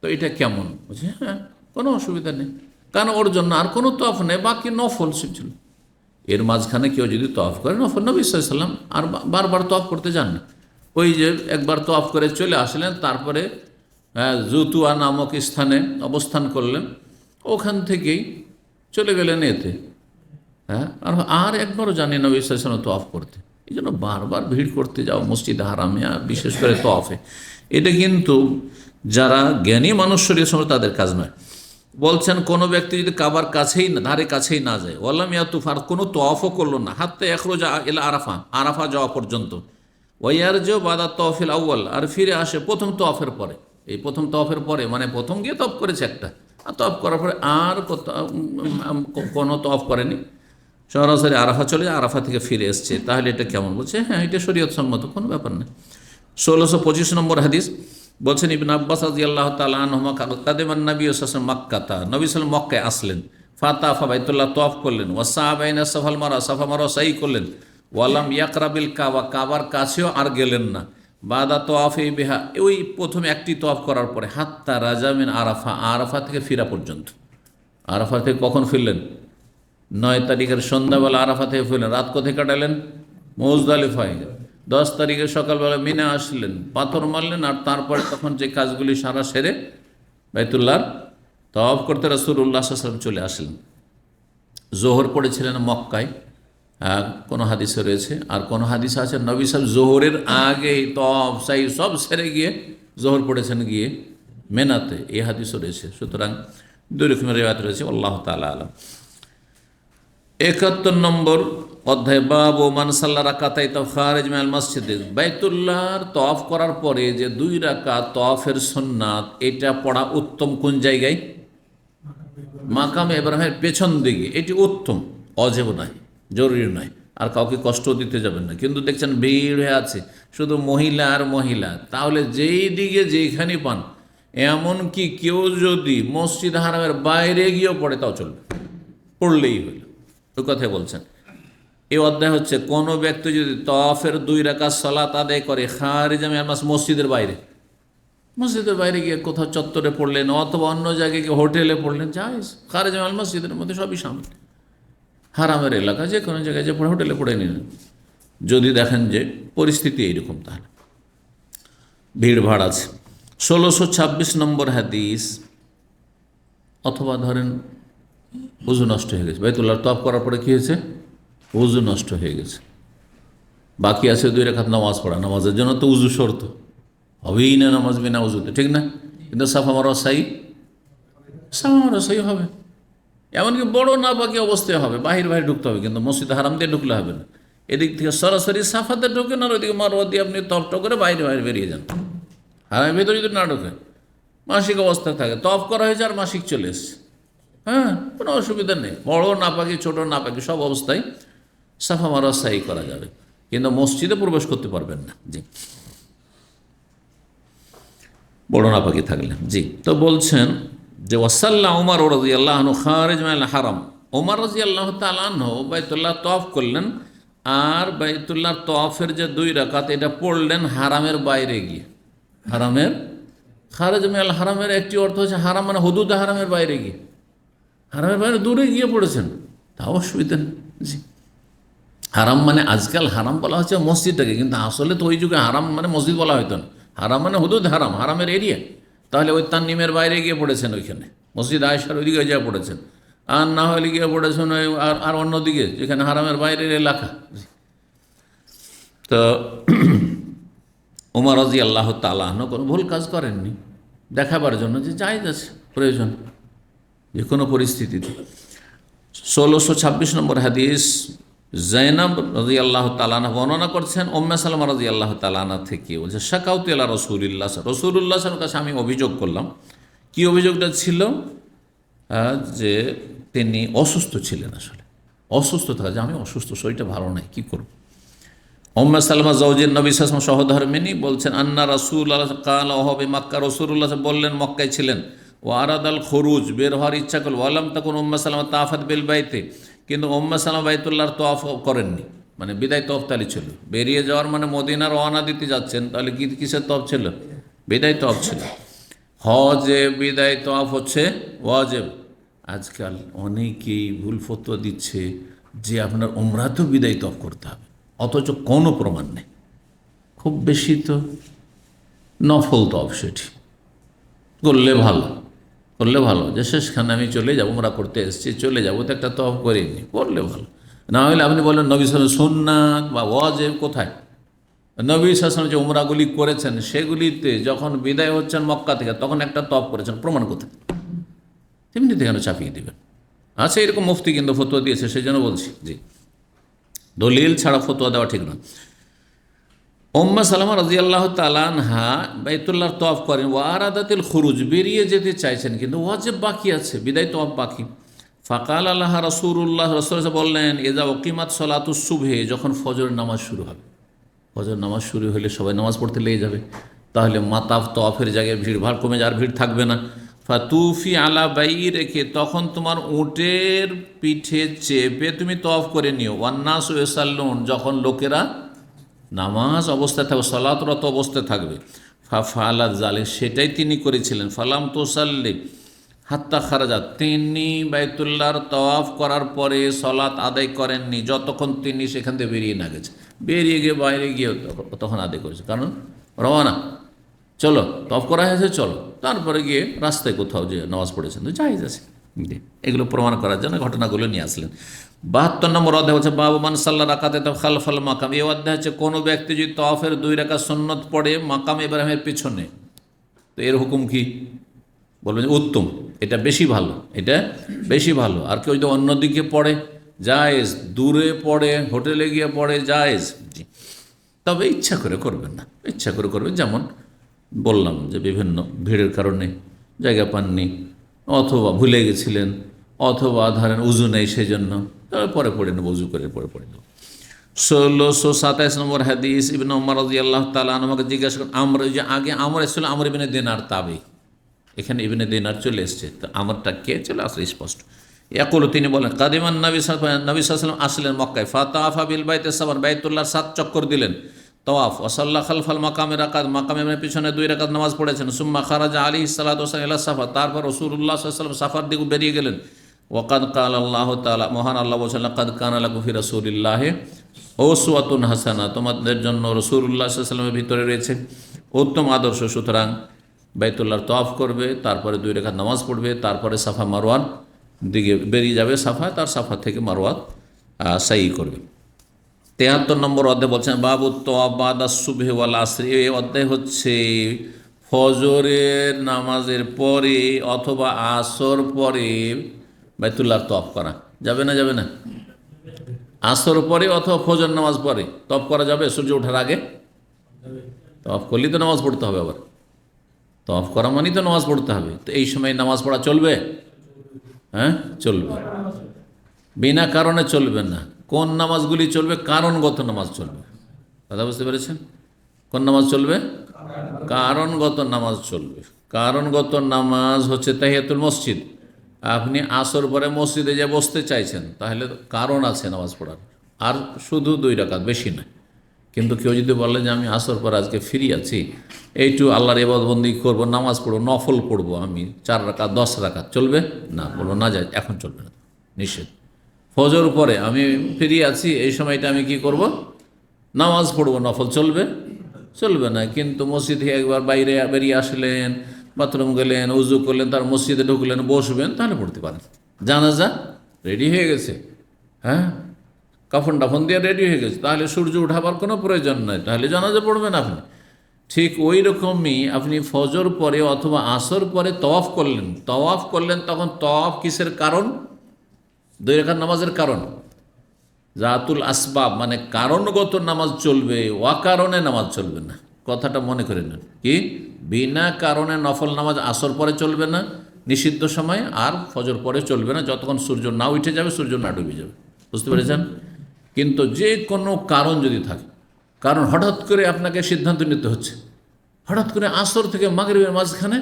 তো এটা কেমন? বলছে হ্যাঁ, কোনো অসুবিধা নেই, কারণ ওর জন্য আর কোনো তওয়াফ নেই, বাকি নফল ছিল। এর মাঝখানে কেউ যদি তওয়াফ করে নফল, নবী সাল্লাল্লাহু আলাইহি ওয়াসাল্লাম আর বারবার তওয়াফ করতে যান না, ওই যে একবার তওয়াফ করে চলে আসলেন, তারপরে জুতুয়া নামক স্থানে অবস্থান করলেন, ওখান থেকেই চলে গেলেন এতে। হ্যাঁ, আর একবারও জানি নবী সাল্লাল্লাহু আলাইহি ওয়াসাল্লাম তওয়াফ করতে। এই জন্য বারবার ভিড় করতে যাও মসজিদে হারামে, বিশেষ করে তওয়াফে, এটা কিন্তু যারা জ্ঞানী মানুষ শরীয়ত সম্পর্কে তাদের কাজ নয়। বলছেন কোনো ব্যক্তি যদি কাবার কাছেই না, ধারে কাছেই না যায়, ওয়ালাম ইয়াতুফ, আর কোনো তওয়াফও করলো না, হাত্তা ইয়াখরুজা ইলা আরাফা, আরাফা যাওয়া পর্যন্ত, ওয়ারজু বাদা তাওয়াফিল আউয়াল, আর ফিরে আসে প্রথম তওয়াফের পরে, এই প্রথম তফের পরে, মানে প্রথম গিয়ে তফ করেছে একটা, আর তফ করার পরে আর কোনো তফ করেনি, সরাসরি আরাফা চলে যায়, আরাফা থেকে ফিরে এসছে, তাহলে এটা কেমন? বলছে হ্যাঁ, এটা শরীয়ত সম্মত, কোনো ব্যাপার নেই। 1625 নম্বর হাদিস বলছেন, ইবনে আব্বাস রাদিয়াল্লাহু তাআলা আনহুমা কাদিমান নবী সাল্লাল্লাহু আলাইহি ওয়াসাল্লাম মক্কাতা, নবী সাল্লাল্লাহু আলাইহি ওয়াসাল্লাম মক্কায় আসলেন, ফাতাফা বাইতুল্লাহ তওয়াফ করলেন, ওয়াসা বাইনা সাফাল মারা, সাফা মারওয়া সাই করলেন, ওয়ালাম ইয়াকরাবিল কাবা, কাবার কাছেও আর গেলেন না, বাদা তোয়াফে বিহা, ওই প্রথমে একটি তোয়াফ করার পরে, হাত্তা রাজামিন আরাফা, আরাফা থেকে ফিরা পর্যন্ত। আরাফা থেকে কখন ফিরলেন? 9 তারিখের সন্ধ্যাবেলা আরাফা থেকে ফিরলেন। রাত কোথায় কাটালেন? মুজদালিফায়। 10 তারিখের সকালবেলা মিনা আসলেন, পাথর মারলেন, আর তারপরে তখন যে কাজগুলি সারা সেরে বাইতুল্লাহর তওয়াফ করতে রাসূলুল্লাহ সাল্লাল্লাহু আলাইহি ওয়াসাল্লাম চলে আসলেন। জোহর পড়েছিলেন মক্কায়, কোনো হাদিসে রয়েছে, আর কোনো হাদিস আছে নবী সাহেব জোহরের আগে তওয়াফ সাই সব সেরে গিয়ে জোহর পড়েছেন গিয়ে মেনাতে, এই হাদিসও রয়েছে। সুতরাং দুই রকমের রিওয়ায়াত রয়েছে, আল্লাহ তাআলা আলাম। 71 নম্বর অধ্যায়, বাবু মান সাল্লা রাকাতাই তাও খারিজ মিনাল মসজিদে, বাইতুল্লাহর তওয়াফ করার পরে যে 2 রাকাত তওয়াফের সুন্নাত, এটা পড়া উত্তম কোন জায়গায়? মাকামে ইব্রাহিমের পেছন দিকে, এটি উত্তম, অজেব নয়, জরুরি নয়, আর কাউকে কষ্ট দিতে যাবেন না। কিন্তু দেখছেন ভিড় হয়ে আছে, শুধু মহিলা আর মহিলা, তাহলে যেই দিকে যেখানে পান, এমনকি কেউ যদি মসজিদ হারামের বাইরে গিয়েও পড়ে তাও চলবে, পড়লেই হইল, ওই কথাই বলছেন। এই অধ্যায় হচ্ছে কোনো ব্যক্তি যদি তওয়াফের 2 রাকাত সালাত আদায় করে খারিজ মিনাল মসজিদ, মসজিদের বাইরে, মসজিদের বাইরে গিয়ে কোথাও চত্বরে পড়লেন অথবা অন্য জায়গায় গিয়ে হোটেলে পড়লেন, জায়েজ। খারিজ মিনাল মসজিদের মধ্যে সবই সামিল, হারামের এলাকা যে কোনো জায়গায় যে পড়ে হোটেলে পড়ে নিলেন, যদি দেখেন যে পরিস্থিতি এইরকম, তাহলে ভিড়ভাড় আছে। 1626 নম্বর হাদিস, অথবা ধরেন উজু নষ্ট হয়ে গেছে, বাইতুল্লাহর তওয়াফ করার পরে কী হয়েছে? উজু নষ্ট হয়ে গেছে, বাকি আছে 2 রাকাত নামাজ পড়া, নামাজের জন্য তো উজু শর্ত, হবেই না নামাজ বিনা উজুতে, ঠিক না? কিন্তু সাফা মারওয়া সাই, সাফা মারওয়া সাই হবে, এমনকি বড় না বাকি অবস্থায় হবে, বাহির ঢুকতে হবে, কিন্তু মসজিদ হারাম দিয়ে ঢুকলে হবে না। এদিক থেকে সরাসরি সাফাতে ঢোকেন, আর ওইদিকে মারওয়া দিয়ে আপনি তফ করে বাইরে বেরিয়ে যান, হারামের ভেতরে যদি না ঢোকে, মাসিক অবস্থায় থাকে, তফ করা হয়েছে আর মাসিক চলে এসছে, হ্যাঁ, কোনো অসুবিধা নেই, বড় না পাকি ছোটো না পাকি সব অবস্থায় সাফা মারওয়া সাই করা যাবে, কিন্তু মসজিদে প্রবেশ করতে পারবেন না। জি, বড় না পাকি থাকলে। জি, তো বলছেন যে ওয়াসাল্লা উমর রাদিয়াল্লাহু আনহু খারিজ মিনাল হারাম, ওমর রাদিয়াল্লাহু তাআলা আনহু বাইতুল্লাহ তওয়াফ করলেন, আর বাইতুল্লাহ তওয়াফের যে 2 রাকাত এটা পড়লেন হারামের বাইরে গিয়ে। হারামের, খারিজ মিনাল হারামের একটি অর্থ হচ্ছে হারাম মানে হুদুদ হারামের বাইরে গিয়ে, হারামের বাইরে দূরে গিয়ে পড়েছেন, তা অসুবিধা নেই। জি, হারাম মানে আজকাল হারাম বলা হচ্ছে মসজিদটাকে, কিন্তু আসলে তো ওই যুগে হারাম মানে মসজিদ বলা হতো না, হারাম মানে হুদুদ হারাম, হারামের এরিয়া। তাহলে ওই তান্নিমের বাইরে গিয়ে পড়েছেন, ওইখানে মসজিদ আয়েশার ওইদিকে যা পড়েছেন, আর না হলে গিয়ে পড়েছেন ওই আর অন্যদিকে যেখানে হারামের বাইরের এলাকা। তো ওমর রাদিয়াল্লাহু তাআলা আনহু কোনো ভুল কাজ করেননি, দেখাবার জন্য যে জায়েজ আছে, প্রয়োজন যে কোনো পরিস্থিতিতে। 1626 নম্বর হাদিস, জাইনাব রাদিয়াল্লাহু তাআলা আনহা বর্ণনা করছেন উম্মে সালামা রাদিয়াল্লাহু তাআলা আনহা থেকে, বলছে শাকাউতু ইলা রাসূলিল্লাহ, রাসূলুল্লাহর কাছে আমি অভিযোগ করলাম। কি অভিযোগটা ছিল? যে তিনি অসুস্থ ছিলেন, আসলে অসুস্থ থাকা, যে আমি অসুস্থ, শরীরটা ভালো নাই, কী করব। উম্মে সালামা জাওজের নবী সাল্লাল্লাহু আলাইহি ওয়াসাল্লাম সহধর্মিনী বলছেন, আন্না রাসূলুল্লাহ কালা ওয়াহুয়া বিমাক্কা, রাসূলুল্লাহ বললেন মক্কায় ছিলেন, ও আরাদাল খুরুজ, বের হওয়ার ইচ্ছা করল, ওয়ালাম তাকুন উম্মে সালামা তাফাত বিল বাইতে, কিন্তু উম্মে সালামা বাইতুল্লাহর তওয়াফ করেননি, মানে বিদায় তওয়াফ তালি ছিল, বেরিয়ে যাওয়ার মানে মদিনা রওনা দিতে যাচ্ছেন, তাহলে কিসের তওয়াফ ছিল? বিদায় তওয়াফ ছিল। হজে বিদায় তওয়াফ হচ্ছে ওয়াজিব। আজকাল অনেকেই ভুল ফতোয়া দিচ্ছে যে আপনার উমরাতেও বিদায় তওয়াফ করতে হবে, অথচ কোনো প্রমাণ নেই। খুব বেশি তো নফল তওয়াফ, সেটি করলে ভালো, করলে ভালো, যে শেষখানে আমি চলে যাবো, উমরা করতে এসেছি, চলে যাবো, তো একটা তওয়াফ করিনি, করলে ভালো। না হলে আপনি বলেন নবী সাল্লাল্লাহু আলাইহি ওয়াসাল্লাম সুন্নাত বা ওয়াজিব কোথায়? নবী সাল্লাল্লাহু আলাইহি ওয়াসাল্লাম যে উমরাগুলি করেছেন সেগুলিতে যখন বিদায় হচ্ছেন মক্কা থেকে, তখন একটা তওয়াফ করেছেন, প্রমাণ কোথায়? তেমনি কেন চাপিয়ে দেবেন? আচ্ছা, এরকম মুফতি কিন্তু ফতোয়া দিয়েছে, সেই জন্য বলছি। জি, দলিল ছাড়া ফতোয়া দেওয়া ঠিক না। উম্মে সালামা রাদিয়াল্লাহু তাআলা আনহা বাইতুল্লাহর তওয়াফ করেন, ওয়া আরাদাতিল খুরুজ, বেরিয়ে যেতে চাইছেন কিন্তু ওয়াজিব বাকি আছে, বিদায় তওয়াফ বাকি। ফাকাল আল্লাহ রাসূলুল্লাহ, রাসূল বললেন, ইযা উকিমাত সালাতুস সুবহি, যখন ফজরের নামাজ শুরু হবে, ফজর নামাজ শুরু হলে সবাই নামাজ পড়তে লেগে যাবে, তাহলে মাতাফ তওয়াফের জায়গায় ভিড়ভাড় কমে যাওয়ার, ভিড় থাকবে না। ফাতুফি আলা বাইরিকে, তখন তোমার উটের পিঠে চেপে তুমি তওয়াফ করে নিও। ওয়ান্নাসু ইয়াসাল্লুন, যখন লোকেরা নামাজ অবস্থায় থাকবে, সালাতরত অবস্থায় থাকবে। ফাফালাত জালিক, সেটাই তিনি করেছিলেন। ফালাম তুসাল্লি হাত্তা খারাজাত, তিনি বাইতুল্লাহর তওয়াফ করার পরে সলাত আদায় করেননি যতক্ষণ তিনি সেখান থেকে বেরিয়ে না গেছে। বেরিয়ে গিয়ে বাইরে গিয়ে তখন আদায় করেছে, কারণ রওয়ানা, চলো তওয়াফ করা হয়েছে চলো, তারপরে গিয়ে রাস্তায় কোথাও যে নামাজ পড়েছেন তো জায়েজ আছে। এগুলো প্রমাণ করার জন্য ঘটনাগুলো নিয়ে আসলেন। 72 নম্বর অধ্যায় হচ্ছে বাবু মান সাল্লা রাকাতে খালফাল মাকাম। এই অধ্যায় হচ্ছে কোনো ব্যক্তি যদি তওয়াফের 2 রাকাত সুন্নত পড়ে মাকাম ইব্রাহিমের পিছনে, তো এর হুকুম কি? বলবেন উত্তম, এটা বেশি ভালো, এটা বেশি ভালো। আর কেউ যদি অন্যদিকে পড়ে জায়েজ, দূরে পড়ে, হোটেলে গিয়ে পড়ে জায়েজ, তবে ইচ্ছা করে করবেন না, ইচ্ছা করে করবেন। যেমন বললাম যে বিভিন্ন ভিড়ের কারণে জায়গা পাননি, অথবা ভুলে গেছিলেন, অথবা ধরেন উজু নেই সেই জন্য, তবে পরে পড়ে নেব, উজু করে পরে পড়ে নেব। 1627 নম্বর হাদিস, ইবনে উমর রাদিয়াল্লাহু তাআলা আমাকে জিজ্ঞাসা করেন, আমরা যে আগে আমর এসেছিল, আমর ইবনে দিনার তাবি, এখানে ইবনে দিনার চলে এসছে, তো আমরটা কে চলে আসলে স্পষ্ট। ইয়াকুলু, তিনি বলেন, কাদিমান নবী সাল্লাল্লাহু আলাইহি ওয়াসাল্লাম আসলেন মক্কায়, ফাতাফা বিল বাইতি সাবান, বাইতুল্লাহ 7 চক্কর দিলেন তওয়াফ, ওয়াসাল্লা খালফাল মাকামে রাকাত, মাকামের পিছনে 2 রাকাত নামাজ পড়েছেন। সুম্মা খারাজা আলাইহিস সালাতু ওয়াসসালাম ইলা সাফা, তারপর রাসূলুল্লাহ সাল্লাল্লাহু আলাইহি ওয়াসাল্লাম সাফার দিকে বেরিয়ে গেলেন। ওয়াকাদ কাল আল্লাহ তাআলা, মহান আল্লাহ বলেছেন, লাকাদ কানা লাকুম ফি রাসূলিল্লাহি উসওয়াতুন হাসানাহ, তোমাদের জন্য রাসূলুল্লাহ সাল্লাল্লাহু আলাইহি ওয়াসাল্লামের ভিতরে রয়েছে উত্তম আদর্শ। সুতরাং বাইতুল্লাহর তওয়াফ করবে, তারপরে 2 রাকাত নামাজ পড়বে, তারপরে সাফা মারওয়ার দিকে বেরিয়ে যাবে, সাফা, তার সাফা থেকে মারওয়া সাই করবে। 73 নম্বর অধ্যায় বলছেন বাবু তওয়াফ বাদা সুবহি ওয়াল আসর। এই অধ্যায় হচ্ছে ফজরের নামাজের পরে অথবা আসর পরে বাইতুল্লাহর তওয়াফ করা যাবে না, যাবে না? আসর পরে অথবা ফজর নামাজ পরে তওয়াফ করা যাবে, সূর্য ওঠার আগে? তওয়াফ করলেই তো নামাজ পড়তে হবে, আবার তওয়াফ করা মানেই তো নামাজ পড়তে হবে। তো এই সময় নামাজ পড়া চলবে? হ্যাঁ, চলবে, বিনা কারণে চলবে না। কোন নামাজগুলি চলবে? কারণগত নামাজ চলবে। কথা বুঝতে পেরেছেন? কোন নামাজ চলবে? কারণগত নামাজ চলবে। কারণগত নামাজ হচ্ছে তাহিয়াতুল মসজিদ। আপনি আসর পরে মসজিদে যে বসতে চাইছেন, তাহলে কারণ আছে নামাজ পড়ার, আর শুধু 2 রাকাত, বেশি না। কিন্তু কেউ যদি বলে যে আমি আসর পর আজকে ফ্রি আছি, এইটু আল্লাহর ইবাদত বন্দি করবো, নামাজ পড়বো, নফল পড়বো, আমি 4 রাকাত 10 রাকাত, চলবে না? বলবো না, যায়, এখন চলবে না, নিষেধ। ফজর পরে আমি ফ্রি আছি, এই সময়টা আমি কি করব? নামাজ পড়বো, নফল, চলবে? চলবে না। কিন্তু মসজিদে একবার বাইরে বেরিয়ে আসলেন, বাথরুম গেলেন, উজু করলেন, তার মসজিদে ঢুকলেন, বসবেন, তাহলে পড়তে পারেন। জানাজা রেডি হয়ে গেছে, হ্যাঁ, কাফন টাফন দিয়ে রেডি হয়ে গেছে, তাহলে সূর্য উঠাবার কোনো প্রয়োজন নাই, তাহলে জানাজা পড়বেন আপনি। ঠিক ওই রকমই আপনি ফজর পরে অথবা আসর পরে তওয়াফ করলেন, তখন তওয়াফ কিসের কারণ? 2 রাকাত নামাজের কারণ। জাতুল আসবাব মানে কারণগত নামাজ চলবে, অকারণে নামাজ চলবে না। কথাটা মনে করে নেন। কি? বিনা কারণে নফল নামাজ আসর পরে চলবে না নিষিদ্ধ সময়, আর ফজর পরে চলবে না যতক্ষণ সূর্য না উঠে যাবে, সূর্য না ডুবে যাবে। বুঝতে পেরেছেন? কিন্তু যে কোনো কারণ যদি থাকে, কারণ হঠাৎ করে আপনাকে সিদ্ধান্ত নিতে হচ্ছে, হঠাৎ করে আসর থেকে মাগরিবের মাঝখানে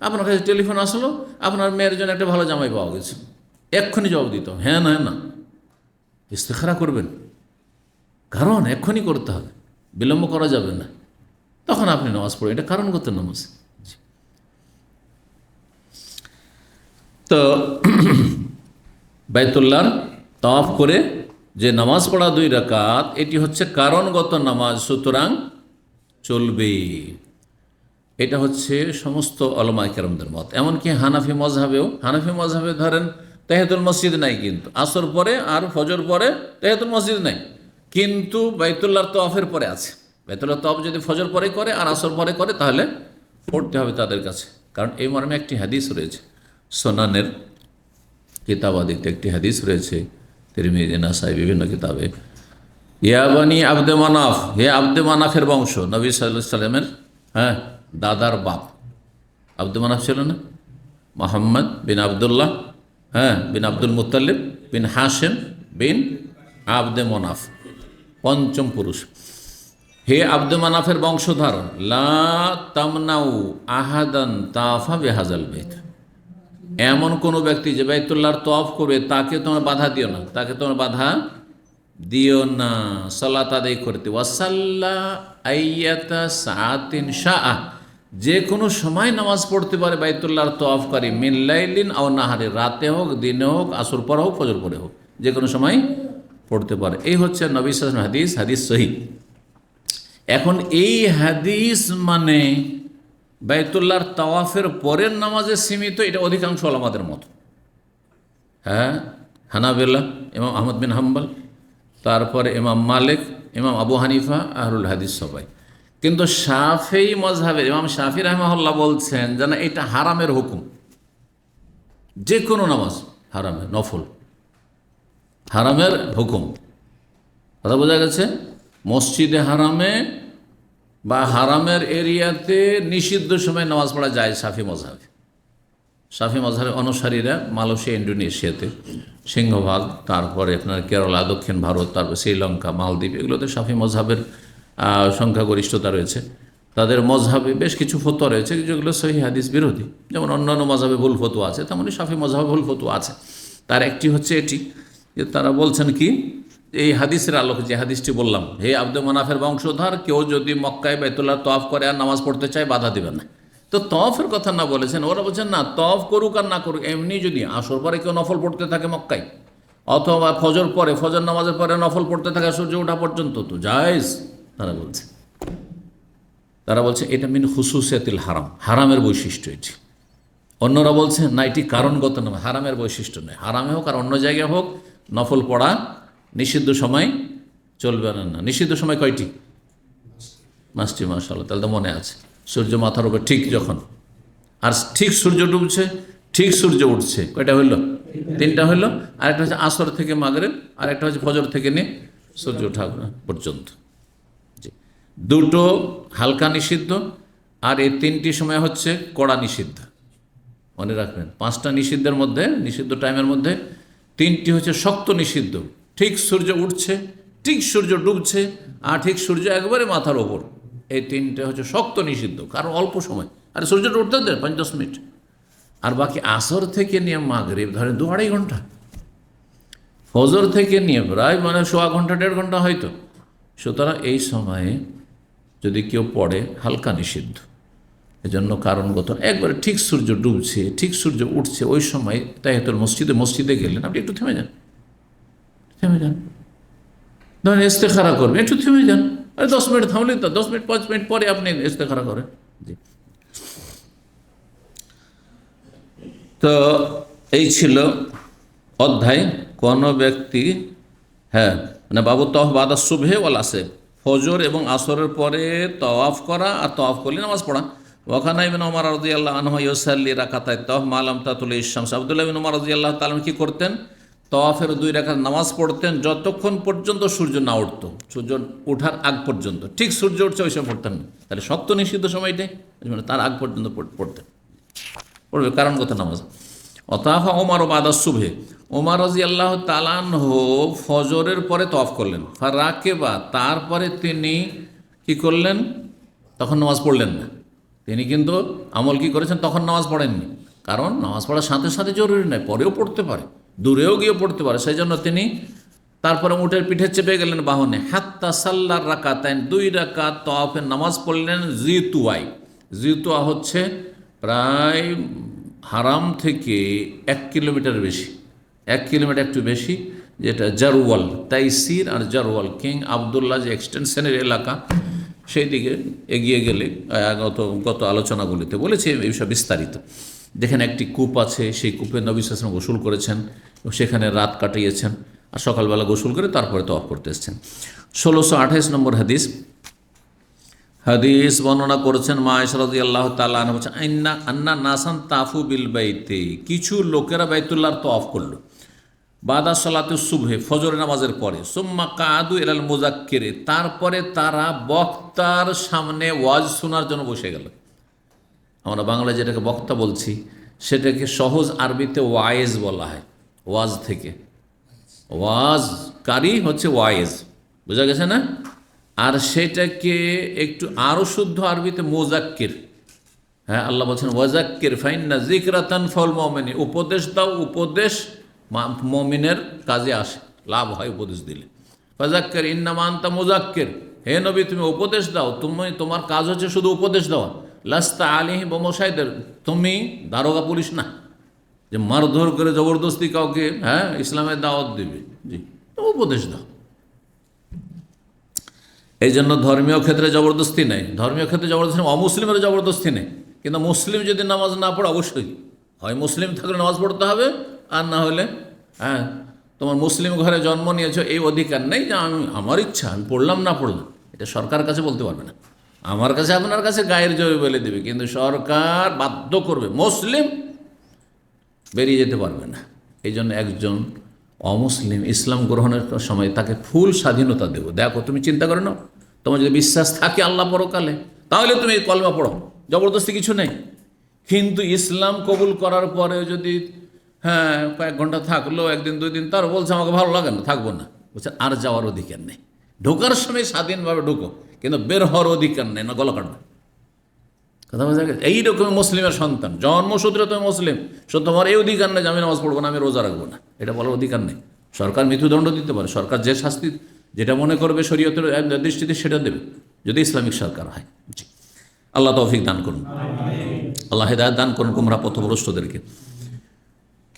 আপনার কাছে টেলিফোন আসলো, আপনার মেয়ের জন্য একটা ভালো জামাই পাওয়া গেছে, এক্ষুনি জবাব দিত হ্যাঁ না, না, ইস্তেখারা করবেন, কারণ এক্ষুনি করতে হবে, বিলম্ব করা যাবে না। তখন আপনি নামাজ পড়েন, এটা কারণগত নামাজ। তো বাইতুল্লাহর তওয়াফ করে যে নামাজ পড়া 2 রাকাত, এটি হচ্ছে কারণগত নামাজ, সুতরাং চলবে। এটা হচ্ছে সমস্ত উলামায়ে কেরামদের মত। এমনকি হানাফি মযহাবে ধরেন তাহিয়াতুল মসজিদ নাই, কিন্তু আসর পরে আর ফজর পরে তাহিয়াতুল মসজিদ নাই, কিন্তু বাইতুল্লাহর তওয়াফের পরে আছে। বাইতুল্লাহর তওয়াফ যদি ফজর পরে করে আর আসর পরে করে, তাহলে পড়তে হবে তাদের কাছে। কারণ এই মর্মে একটি হাদিস রয়েছে, সুনানের কিতাবাদিতে একটি হাদিস রয়েছে, তিরমিজি, নাসাই, বিভিন্ন কিতাবে। ইয়া বানি আব্দে মানাফ, হে আব্দে মানাফের বংশ, নবী সাল্লাল্লাহু আলাইহি সাল্লামের দাদার বাপ আব্দে মানাফ ছিল না? মোহাম্মদ বিন আবদুল্লাহ বিন আব্দুল মুত্তালিব বিন হাশেম বিন আব্দে মানাফ, পঞ্চম পুরুষ। হে আব্দে মানাফের বংশধর, লা তামনাউ আহাদান তাফা বিহাজাল বাইত, এমন কোন ব্যক্তি যে বাইতুল্লাহর তওয়াফ করবে তাকে তোমরা বাধা দিও না, তাকে তোমরা বাধা দিও না সালাত আদায় করতে। ওয়াসাল্লা আইয়াতা সাআতিন শাআ, যে কোনো সময় নামাজ পড়তে পারে বাইতুল্লাহর তওয়াফকারী, মিন লাইলিন আও নাহারে, রাতে হোক দিনে হোক, আসর পরে হোক ফজর পরে হোক, যে কোনো সময় পড়তে পারে। এই হচ্ছে নবী সাল্লাল্লাহু আলাইহি হাদিস, হাদিস সহিহ। এখন এই হাদিস মানে বাইতুল্লাহর তাওয়াফের পরের নামাজে সীমিত, এটা অধিকাংশ ওলামাদের মত। হানাবিলা, ইমাম আহমদ বিন হাম্বল, তারপরে ইমাম মালিক, ইমাম আবু হানিফা, আহলুল হাদিস সবাই। কিন্তু শাফিঈ মাযহাবের ইমাম শাফিঈ রাহিমাহুল্লাহ বলছেন যে না, এটা হারামের হুকুম, যে কোনো নামাজ হারামের, নফল হারামের হুকুম। কথা বোঝা গেছে? মসজিদে হারামে বা হারামের এরিয়াতে নিষিদ্ধ সময় নামাজ পড়া যায় শাফিঈ মাযহাবে। শাফিঈ মাযহাবের অনুসারীরা মালয়েশিয়া, ইন্ডোনেশিয়াতে সিংহভাগ, তারপরে আপনার কেরালা, দক্ষিণ ভারত, তারপর শ্রীলঙ্কা, মালদ্বীপ, এগুলোতে শাফিঈ মাযহাবের সংখ্যাগরিষ্ঠতা রয়েছে। তাদের মযহাবে বেশ কিছু ফতোয়া রয়েছে যেগুলো সহিহ হাদিস বিরোধী, যেমন অন্যান্য মযহাবে ভুল ফতোয়া আছে, তেমনি শাফিঈ মযহাবে ভুল ফতোয়া আছে। তার একটি হচ্ছে এটি যে তারা বলছেন কি, এই হাদিসের আলোকে, যে হাদিসটি বললাম, হে আব্দে মানাফের বংশধর, কেউ যদি মক্কায় বাইতুল্লাহ তওয়াফ করে আর নামাজ পড়তে চায় বাধা দিবেন না। তো তওয়াফের কথা না বলেছেন, ওরা বলছেন না, তওয়াফ করুক আর না করুক, এমনি যদি আসর পরে কেউ নফল পড়তে থাকে মক্কায়, অথবা ফজর পরে, ফজর নামাজের পরে নফল পড়তে থাকে সূর্য ওঠা পর্যন্ত, তো জায়েজ। তারা বলছে এটা মিন খুসুসিয়াতিল হারাম, হারামের বৈশিষ্ট্য এটি। অন্যরা বলছে না, এটি কারণগত নয়, হারামের বৈশিষ্ট্য নয়, হারামে হোক আর অন্য জায়গায় হোক নফল পড়া নিষিদ্ধ সময় চলবে না। নিষিদ্ধ সময় কয়টি? 5টি। মাশাআল্লাহ, তাহলে তো মনে আছে। সূর্য মাথার উপর ঠিক যখন, আর ঠিক সূর্য ডুবছে, ঠিক সূর্য উঠছে, কয়টা হইল? 3টা হইল। আরেকটা হচ্ছে আসর থেকে মাগরিব, আরেকটা হচ্ছে ফজর থেকে নিয়ে সূর্য ওঠা পর্যন্ত। জি, দুটো হালকা নিষিদ্ধ, আর এই 3টি সময় হচ্ছে কড়া নিষিদ্ধ। মনে রাখবেন, 5টা নিষিদ্ধের মধ্যে, নিষিদ্ধ টাইমের মধ্যে 3টি হচ্ছে শক্ত নিষিদ্ধ। ঠিক সূর্য উঠছে, ঠিক সূর্য ডুবছে, আর ঠিক সূর্য একবারে মাথার ওপর, এই 3টে হচ্ছে শক্ত নিষিদ্ধ, কারণ অল্প সময়। আর সূর্যটা উঠতে দেন 5-10 মিনিট। আর বাকি আসর থেকে নিয়ে মাগরিব ধরেন 2-2.5 ঘন্টা, ফজর থেকে নিয়ে প্রায় সোয়া ঘন্টা, 1.5 ঘন্টা হয়তো। সুতরাং এই সময়ে যদি কেউ পড়ে, হালকা নিষিদ্ধ। এজন্য কারণগত, একবারে ঠিক সূর্য ডুবছে, ঠিক সূর্য উঠছে, ওই সময় তাহিয়াতুল মসজিদে গেলেন, আপনি একটু থেমে যান, ধরেন ইস্তেখারা করবেন, একটু থেমে যান। আরে 10 মিনিট থামলেন তো, 10 মিনিট 5 মিনিট পরে আপনি ইস্তেখারা করেন। জি, তো এই ছিল অধ্যায়। কোন ব্যক্তি বাবু তওয়াফ বাদা সুবহে ওয়াল আসর, ফজর এবং আসরের পরে তওয়াফ করা, আর তওয়াফ করলে নামাজ পড়া। ওয়াকানা ইবনে ওমর রাদিয়াল্লাহু আনহু ইউসাল্লি রাকাতাই তওয়াফ মা লাম তাতুল শামস, আব্দুল্লাহ ইবনে ওমর রাদিয়াল্লাহু তাআলা কি করতেন? তওয়াফের 2 রাকাত নামাজ পড়তেন যতক্ষণ পর্যন্ত সূর্য না উঠতো, সূর্য ওঠার আগ পর্যন্ত। ঠিক সূর্য উঠছে ওই সময় পড়তেন না, তাহলে শক্ত নিষিদ্ধ সময়টাই, তার আগ পর্যন্ত পড়তেন, পড়বে কারণগত নামাজ। অতাফা ওমর বাদা সুবহে, ওমর রাদিয়াল্লাহু তাআলা আনহু ফজরের পরে তওয়াফ করলেন। ফারাকেবা, তারপরে তিনি কি করলেন? তখন নামাজ পড়লেন না। তিনি কিন্তু আমল কি করেছেন? তখন নামাজ পড়েননি, কারণ নামাজ পড়ার সাথে সাথে জরুরি নয়, পরেও পড়তে পারে, দূরেও গিয়ে পড়তে পারে। সেই জন্য তিনি তারপরে উটের পিঠে চেপে গেলেন বাহনে। হাত্তা সাল্লার রাকাতাইন, 2 রাকাত তওয়াফের নামাজ পড়লেন। জিতুয়াই, জিতুয়া হচ্ছে প্রায় হারাম থেকে 1 কিলোমিটার বেশি, 1 কিলোমিটার একটু বেশি, যেটা জারওয়াল, তাইসির আর জারওয়াল, কিং আবদুল্লাহ যে এক্সটেনশনের এলাকা, সেই দিকে এগিয়ে গেলে গত আলোচনাগুলিতে বলেছি এইসব বিস্তারিত। যেখানে একটি কূপ আছে, সেই কূপে নবী সাল্লাল্লাহু আলাইহি ওয়াসাল্লাম গোসল করেছেন, সেখানে রাত কাটিয়েছেন, আর সকালবেলা গোসল করে তারপরে তওয়াফ করতে এসেছেন। 1628 নম্বর হাদিস, হাদিস বর্ণনা করেছেন মা আয়েশা রাদিয়াল্লাহু তাআলা আনহা, বলেছেন আন্না নাসান তাফু বিল বাইতে, কিছু লোকেরা বাইতুল্লাহর তওয়াফ করলো। বাদা সালাতে সুবহে, ফজর নামাজের পরে। সুম্মা কাদু এলাল মুজাক্কিরে, তারপরে তারা বক্তার সামনে ওয়াজ শোনার জন্য বসে গেল। আমরা বাংলায় যেটাকে বক্তা বলছি সেটাকে সহজ আরবিতে ওয়াইজ বলা হয়। ওয়াজ থেকে, ওয়াজকারী হচ্ছে ওয়াইজ, বোঝা গেছে না? আর সেটাকে একটু আরও শুদ্ধ আরবিতে মুজাক্কির। হ্যাঁ, আল্লাহ বলছেন ওয়াজাক্কির ফাইন্না যিকরা তানফাউল মুমিনিন, উপদেশ দাও, উপদেশ মুমিনের কাজে আসে, লাভ হয় উপদেশ দিলে। ফাজাক্কির ইন্নামা আনতা মুজাক্কির, হে নবী তুমি উপদেশ দাও, তোমার কাজ হচ্ছে শুধু উপদেশ দেওয়া। লাস্তা আলিহিম বিমুশাহিদিন, তুমি দারোগা পুলিশ না যে মারধর করে জবরদস্তি কাউকে ইসলামের দাওয়াত দিবে। জি, উপদেশ দাও। এই জন্য ধর্মীয় ক্ষেত্রে জবরদস্তি নেই, ধর্মীয় ক্ষেত্রে জবরদস্তি, অমুসলিমের জবরদস্তি নেই। কিন্তু মুসলিম যদি নামাজ না পড়ে, অবশ্যই হয় মুসলিম থাকলে নামাজ পড়তে হবে, আর না হলে তোমার মুসলিম ঘরে জন্ম নিয়েছো এই অধিকার নেই যে আমার ইচ্ছা আমি পড়লাম না পড়লাম। এটা সরকার কাছে বলতে পারবে না। আমার কাছে আপনার কাছে গায়ের জয় বলে দেবে, কিন্তু সরকার বাধ্য করবে, মুসলিম বেরিয়ে যেতে পারবে না। এই জন্য একজন অমুসলিম ইসলাম গ্রহণের সময় তাকে ফুল স্বাধীনতা দেবো। দেখো তুমি চিন্তা করে নাও, তোমার যদি বিশ্বাস থাকে আল্লাহ পরকালে, তাহলে তুমি এই কলমা পড়ো, জবরদস্তি কিছু নেই। কিন্তু ইসলাম কবুল করার পরে যদি কয়েক ঘন্টা থাকলো, একদিন দুই দিন, তার বলছে আমাকে ভালো লাগে না, থাকবো না, বলছে আর যাওয়ার অধিকার নেই। ঢোকার সময় স্বাধীনভাবে ঢুকো, কিন্তু বের হওয়ার অধিকার নেই, না গলা কাটবে। কথা বোঝা গেছে? এইরকম মুসলিমের সন্তান, জন্মসূত্রে তুমি মুসলিম, তোমার এই অধিকার নেই যে আমি নামাজ পড়বো না, আমি রোজা রাখবো না, এটা বলার অধিকার নেই। সরকার মৃত্যুদণ্ড দিতে পারে, সরকার যে শাস্তি যেটা মনে করবে শরীয়তের দৃষ্টিতে সেটা দেবে, যদি ইসলামিক সরকার হয়। জি, আল্লাহ তৌফিক দান করুন, আল্লাহ হেদায়েত দান করুন গুমরাহ পথভ্রষ্টদেরকে।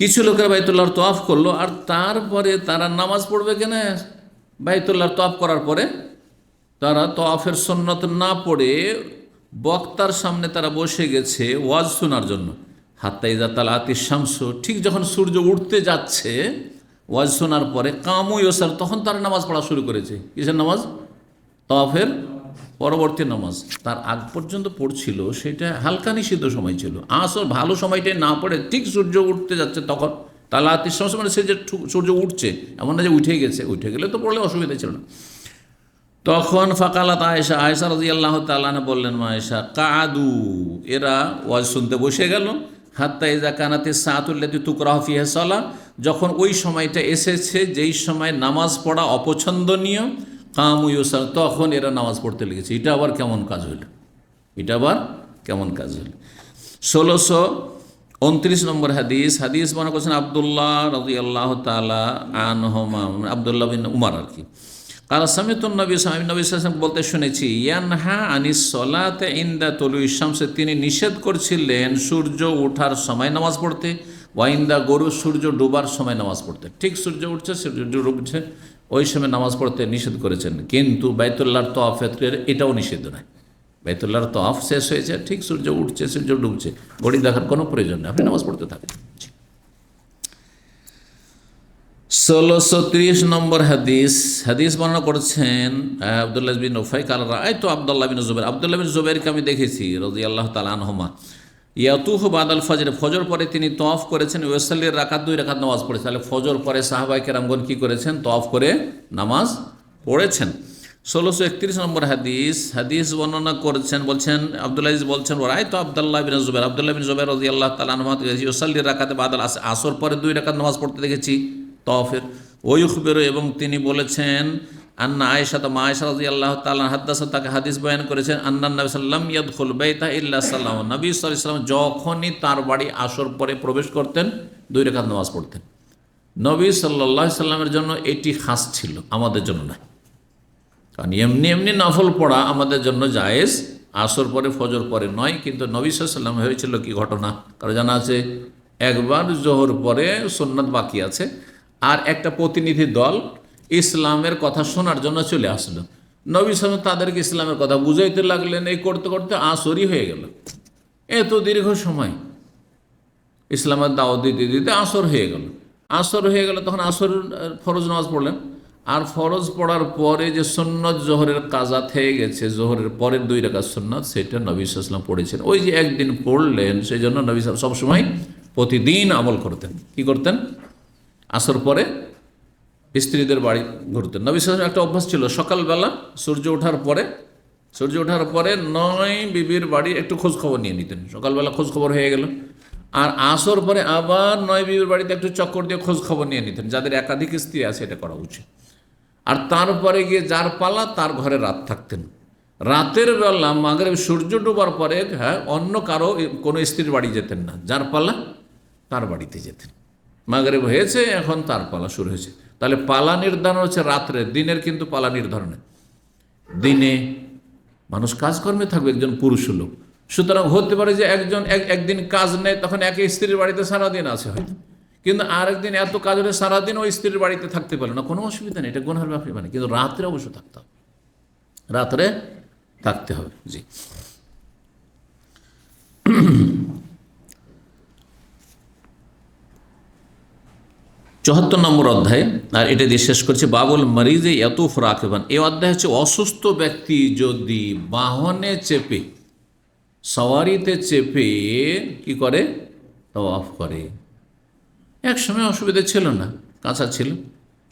কিছু লোকের বাইতুল্লাহর তওয়াফ করলো, আর তারপরে তারা নামাজ পড়বে কেন? বাইতুল্লাহর তওয়াফ করার পরে তারা তওয়াফের সুন্নত না পড়ে বক্তার সামনে তারা বসে গেছে ওয়াজ শোনার জন্য। হাত্তা ইযা তালাতিশ শামসু, ঠিক যখন সূর্য উঠতে যাচ্ছে ওয়াজ শোনার পরে, কামু ইউসাল, তখন তারা নামাজ পড়া শুরু করেছে। কিসের নামাজ? তওয়াফের পরবর্তী নামাজ। তার আগ পর্যন্ত পড়ছিল সেটা হালকা নিষিদ্ধ সময় ছিল। আসল ভালো সময়টাই না পড়ে ঠিক সূর্য উঠতে যাচ্ছে তখন তালাতিশ শামসু, মানে সে যে সূর্য উঠছে, এমন না যে উঠে গেছে, উঠে গেলে তো পড়লে অসুবিধা ছিল না। তখন ফাকালাত আয়েশা, আয়েশা রাদিয়াল্লাহু তাআলা আনহা বললেন, মা আয়েশা, কাদু, এরা ওয়াজ শুনতে বসে গেল। হাত্তা ইযা কানাতিস সাআতুল্লাতী তুকরাহু ফিহা সালাহ, যখন ওই সময়টা এসেছে যেই সময় নামাজ পড়া অপছন্দনীয়, কামু ইউসাল, তখন এরা নামাজ পড়তে লেগেছে। এটা আবার কেমন কাজ হইল? এটা আবার কেমন কাজ হইল? 1629 নম্বর হাদিস। হাদিস বর্ণনা করেছেন আব্দুল্লাহ রাদিয়াল্লাহু তাআলা আনহুমা, আব্দুল্লাহ বিন উমর আর কি। কাল সামিতুন নবী সাল্লাল্লাহু আলাইহি ওয়াসাল্লাম বলতে শুনেছি, ইয়ানহা আনিস সলাতে ইনদা তুলুইশ শামস, তিনি নিষেধ করছিলেন সূর্য ওঠার সময় নামাজ পড়তে, ওয়াইন্দা গরু, সূর্য ডুবার সময় নামাজ পড়তে। ঠিক সূর্য উঠছে, সূর্য ডুবছে, ওই সময় নামাজ পড়তে নিষেধ করেছেন। কিন্তু বাইতুল্লাহর তওয়াফের এটাও নিষিদ্ধ নয়। বাইতুল্লাহর তওয়াফ শেষ হয়েছে, ঠিক সূর্য উঠছে, সূর্য ডুবছে, ঘড়ি দেখার কোনো প্রয়োজন নেই, আপনি নামাজ পড়তে থাকেন। 1630 নম্বর হাদিস। হাদিস বর্ণনা করেছেন আব্দুল্লাহ বিন উফাই কাল রাআইতু আব্দুল্লাহ বিন জুবাইর, আব্দুল্লাহ বিন জুবাইরকে আমি দেখেছি রাদিয়াল্লাহু তাআলা আনহুমা, ইয়াতুফু বাদাল ফজর, ফজর পরে তিনি তওয়াফ করেছেন, ওয়াসাল্লির রাকাত, 2 রাকাত নামাজ পড়েছেন। তাহলে ফজর পরে সাহাবায়ে কেরামগণ কি করেছেন? তওয়াফ করে নামাজ পড়েছেন। 1631 নম্বর হাদিস। হাদিস বর্ণনা করেছেন, বলছেন আব্দুল্লাহ বলছেন, রাআইতু আব্দুল্লাহ বিন জুবাইর, আব্দুল্লাহ বিন জুবাইর রাদিয়াল্লাহু তাআলা আনহু ইউসাল্লির রাকাতে বাদাল আসর পরে 2 রাকাত নামাজ পড়তে দেখেছি তওয়াফের। ওয়ুখবিরু, এবং তিনি বলেছেন, আন্না আয়েশা, তো মা আয়েশা রাদিয়াল্লাহু তাআলা হাদাসা, তাকে হাদিস বয়ান করেছেন, আন্নান নবী সাল্লাল্লাহু আলাইহি ইয়াদখুল বাইতা ইল্লা সাল্লাম, নবী সাল্লাল্লাহু আলাইহি ওয়াসাল্লাম যখনই তার বাড়ি আসর পরে প্রবেশ করতেন 2 রাকাত নামাজ পড়তেন। নবী সাল্লাল্লাহু আলাইহি সাল্লামের জন্য এটি খাস ছিল, আমাদের জন্য নয়। কারণ এমনি এমনি নফল পড়া আমাদের জন্য জায়েজ, আসর পরে ফজর পরে নয়। কিন্তু নবী সাল্লাল্লাহু আলাইহি ওয়াসাল্লাম হয়েছিল কি ঘটনা, কারণ জানা আছে, একবার জোহর পরে সুন্নাত বাকি আছে, আর একটা প্রতিনিধি দল ইসলামের কথা শোনার জন্য চলে আসলো। নবী সাল্লাল্লাহু তাদেরকে ইসলামের কথা বুঝাইতে লাগলেন, এই করতে করতে আসরই হয়ে গেল। এত দীর্ঘ সময় ইসলামের দাওয়াত দিতে দিতে আসর হয়ে গেল। আসর হয়ে গেল, তখন আসর ফরজ নামাজ পড়লেন। আর ফরজ পড়ার পরে যে সুন্নত জোহরের কাজা থেকে গেছে, জোহরের পরের 2 রাকাত সুন্নত, সেটা নবী সাল্লাল্লাহু আলাইহি ওয়াসাল্লাম পড়েছেন। ওই যে একদিন পড়লেন, সেই জন্য নবী সাল্লাল্লাহু আলাইহি ওয়াসাল্লাম সবসময় প্রতিদিন আমল করতেন। কি করতেন? আসর পরে স্ত্রীদের বাড়ি ঘুরতেন। নবী সাল্লাল্লাহু আলাইহি ওয়াসাল্লাম একটা অভ্যাস ছিল, সকালবেলা সূর্য ওঠার পরে 9 বিবির বাড়ি একটু খোঁজ খবর নিয়ে নিতেন। সকালবেলা খোঁজ খবর হয়ে গেল, আর আসর পরে আবার 9 বিবির বাড়িতে একটু চক্কর দিয়ে খোঁজ খবর নিয়ে নিতেন। যাদের একাধিক স্ত্রী আছে এটা করা উচিত। আর তারপরে গিয়ে যার পালা তার ঘরে রাত থাকতেন। রাতের বেলা মাগরিব সূর্য ডোবার পরে অন্য কারো কোনো স্ত্রীর বাড়ি যেতেন না, যার পালা তার বাড়িতে যেতেন। মাগরিব হয়েছে, এখন তার পালা শুরু হয়েছে। তাহলে পালা নির্ধারণ হচ্ছে রাত্রে, দিনের কিন্তু পালা নির্ধারণে। দিনে মানুষ কাজকর্মে থাকবে, একজন পুরুষ লোক, সুতরাং হতে পারে যে একজন একদিন কাজ নেই, তখন এক স্ত্রীর বাড়িতে সারাদিন আছে হয়তো, কিন্তু আরেকদিন এত কাজ হলে সারাদিন ওই স্ত্রীর বাড়িতে থাকতে পারে না, কোনো অসুবিধা নেই, এটা গুনাহের ব্যাপার মানে। কিন্তু রাত্রে অবশ্য থাকতে হবে, রাত্রে থাকতে হবে। জি, 74 নম্বর অধ্যায়, আর এটা দিয়ে শেষ করছে বাবুল মারিজে ইয়াতুফ রাকিবান। এই অধ্যায় হচ্ছে অসুস্থ ব্যক্তি যদি বাহনে চেপে, সওয়ারিতে চেপে কি করে, তাওয়াফ করে। এক সময় অসুবিধা ছিল না, কাঁচা ছিল,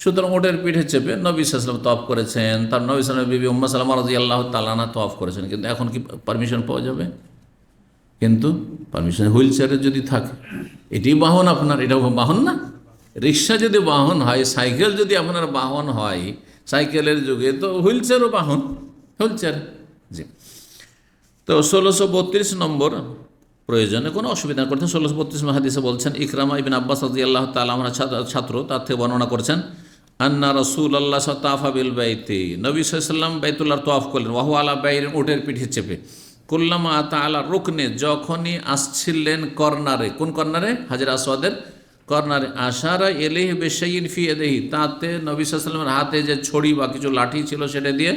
সুতরাং ওটের পিঠে চেপে নবী সাল্লাল্লাহু আলাইহি ওয়াসাল্লাম তাওয়াফ করেছেন। তার নবী সাল্লাল্লাহু আলাইহি ওয়াসাল্লাম বিবি উম্মে সালামা রাদিয়াল্লাহু তাআলা আনহা তাওয়াফ করেছেন। কিন্তু এখন কি পারমিশন পাওয়া যাবে? কিন্তু পারমিশন হুইল চেয়ারে যদি থাকে, এটি বাহন আপনার, এটাও বাহন না। রিক্সা যদি বাহন হয়, সাইকেল যদি আপনার বাহন হয় সাইকেলের যুগে, তো হুইল চেয়ারও বাহন, হুইল চেয়ার। জি, তো 1632 নম্বর প্রয়োজনে কোনো অসুবিধা করতেন। 1632 হাদিসে বলছেন, ইকরামা ইবনে আব্বাস রাদিয়াল্লাহু তাআলা আনহু ছাত্র, তার থেকে বর্ণনা করছেন, আন্না রাসূলুল্লাহ তাওয়াফা বিল বাইতি, নবী সাল্লাল্লাহু আলাইহি ওয়াসাল্লাম বাইতুল্লাহর তাওয়াফ করলেন, ওয়া হুয়া আলা বাইরিন, উটের পিঠে চেপে। কুল্লামা আতা আলা রুকনে, যখনই আসছিলেন কর্নারে, কোন কর্নারে? হাজর আসওয়াদের কর্নারে। আশারা ইলাইহি বিশাইইন ফি ইয়াদিহি, তাতে নবী সাল্লাল্লাহু আলাইহি ওয়াসাল্লামের হাতে যে ছড়ি বা কিছু লাঠি ছিল সেটা দিয়ে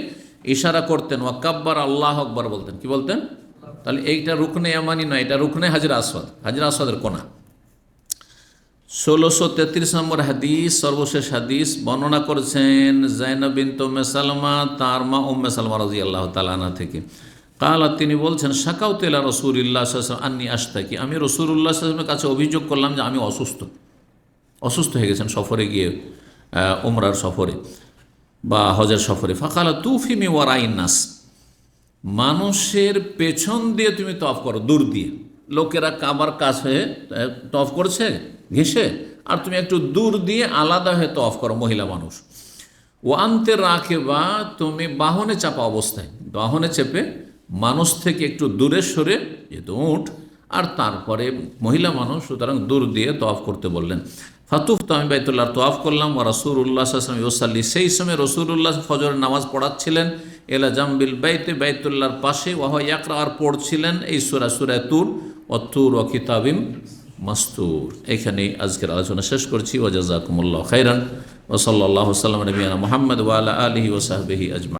ইশারা করতেন। ওয়া কাব্বার, আল্লাহু আকবার বলতেন। কি বলতেন? তাহলে এইটা রুকনে ইয়ামানি নয়, এটা রুকনে হাজর আসওয়াদ, হাজর আসওয়াদের কোনা। 1633 নম্বর হাদিস, সর্বশেষ হাদিস, বর্ণনা করেছেন যায়নাব বিনত উম্মে সালমা, তার মা উম্মে সালমা রাদিয়াল্লাহু তাআলা আনহা থেকে। কালা, তিনি বলছেন, শাকাউতু ইলা রাসূলিল্লাহ সাল্লাল্লাহু আলাইহি ওয়াসাল্লাম আন্নী আশতাকি, আমি রাসূলুল্লাহ সাল্লাল্লাহু আলাইহি ওয়াসাল্লামের কাছে অভিযোগ করলাম যে আমি অসুস্থ হয়ে গেছেন সফরে গিয়ে, উমরার সফরে বা হজের সফরে। ফাকালা তুফি মি ওয়ারাইন নাস, মানুষের পেছন দিয়ে তুমি তওয়াফ করো, দূর দিয়ে। লোকেরা কাবার কাছ হয়ে তওয়াফ করছে ঘেঁষে, আর তুমি একটু দূর দিয়ে আলাদা হয়ে তওয়াফ করো, মহিলা মানুষ। ও আনতে রাখে, বা তুমি বাহনে চাপা অবস্থায়, বাহনে চেপে মানুষ থেকে একটু দূরে সরে, যেহেতু উঠ, আর তারপরে মহিলা মানুষ, সুতরাং দূর দিয়ে তওয়াফ করতে বললেন। ফাতুফ, তো আমি বাইতুল্লাহ তওয়াফ করলাম। ও রাসূলুল্লাহ সাল্লাল্লাহু আলাইহি ওয়াসাল্লাম ইউসাল্লি, সেই সময় রাসূলুল্লাহ ফজরের নামাজ পড়াচ্ছিলেন, এলা জামবিল বাইতে, বাইতুল্লাহর পাশে, ওয়াহ ইয়াকরা, আর পড়ছিলেন এই সূরা, সূরা তুর, ওয়াতুর ওয়া কিতাবিম মাসতুর। এখানেই আজকের আলোচনা শেষ করছি। ওয়া জাযাকুমুল্লাহু খাইরান, ওয়া সাল্লাল্লাহু সাল্লাম নবিয়ানা মুহাম্মদ ওয়া আলা আলিহি ওয়া সাহবিহি আজমাইন।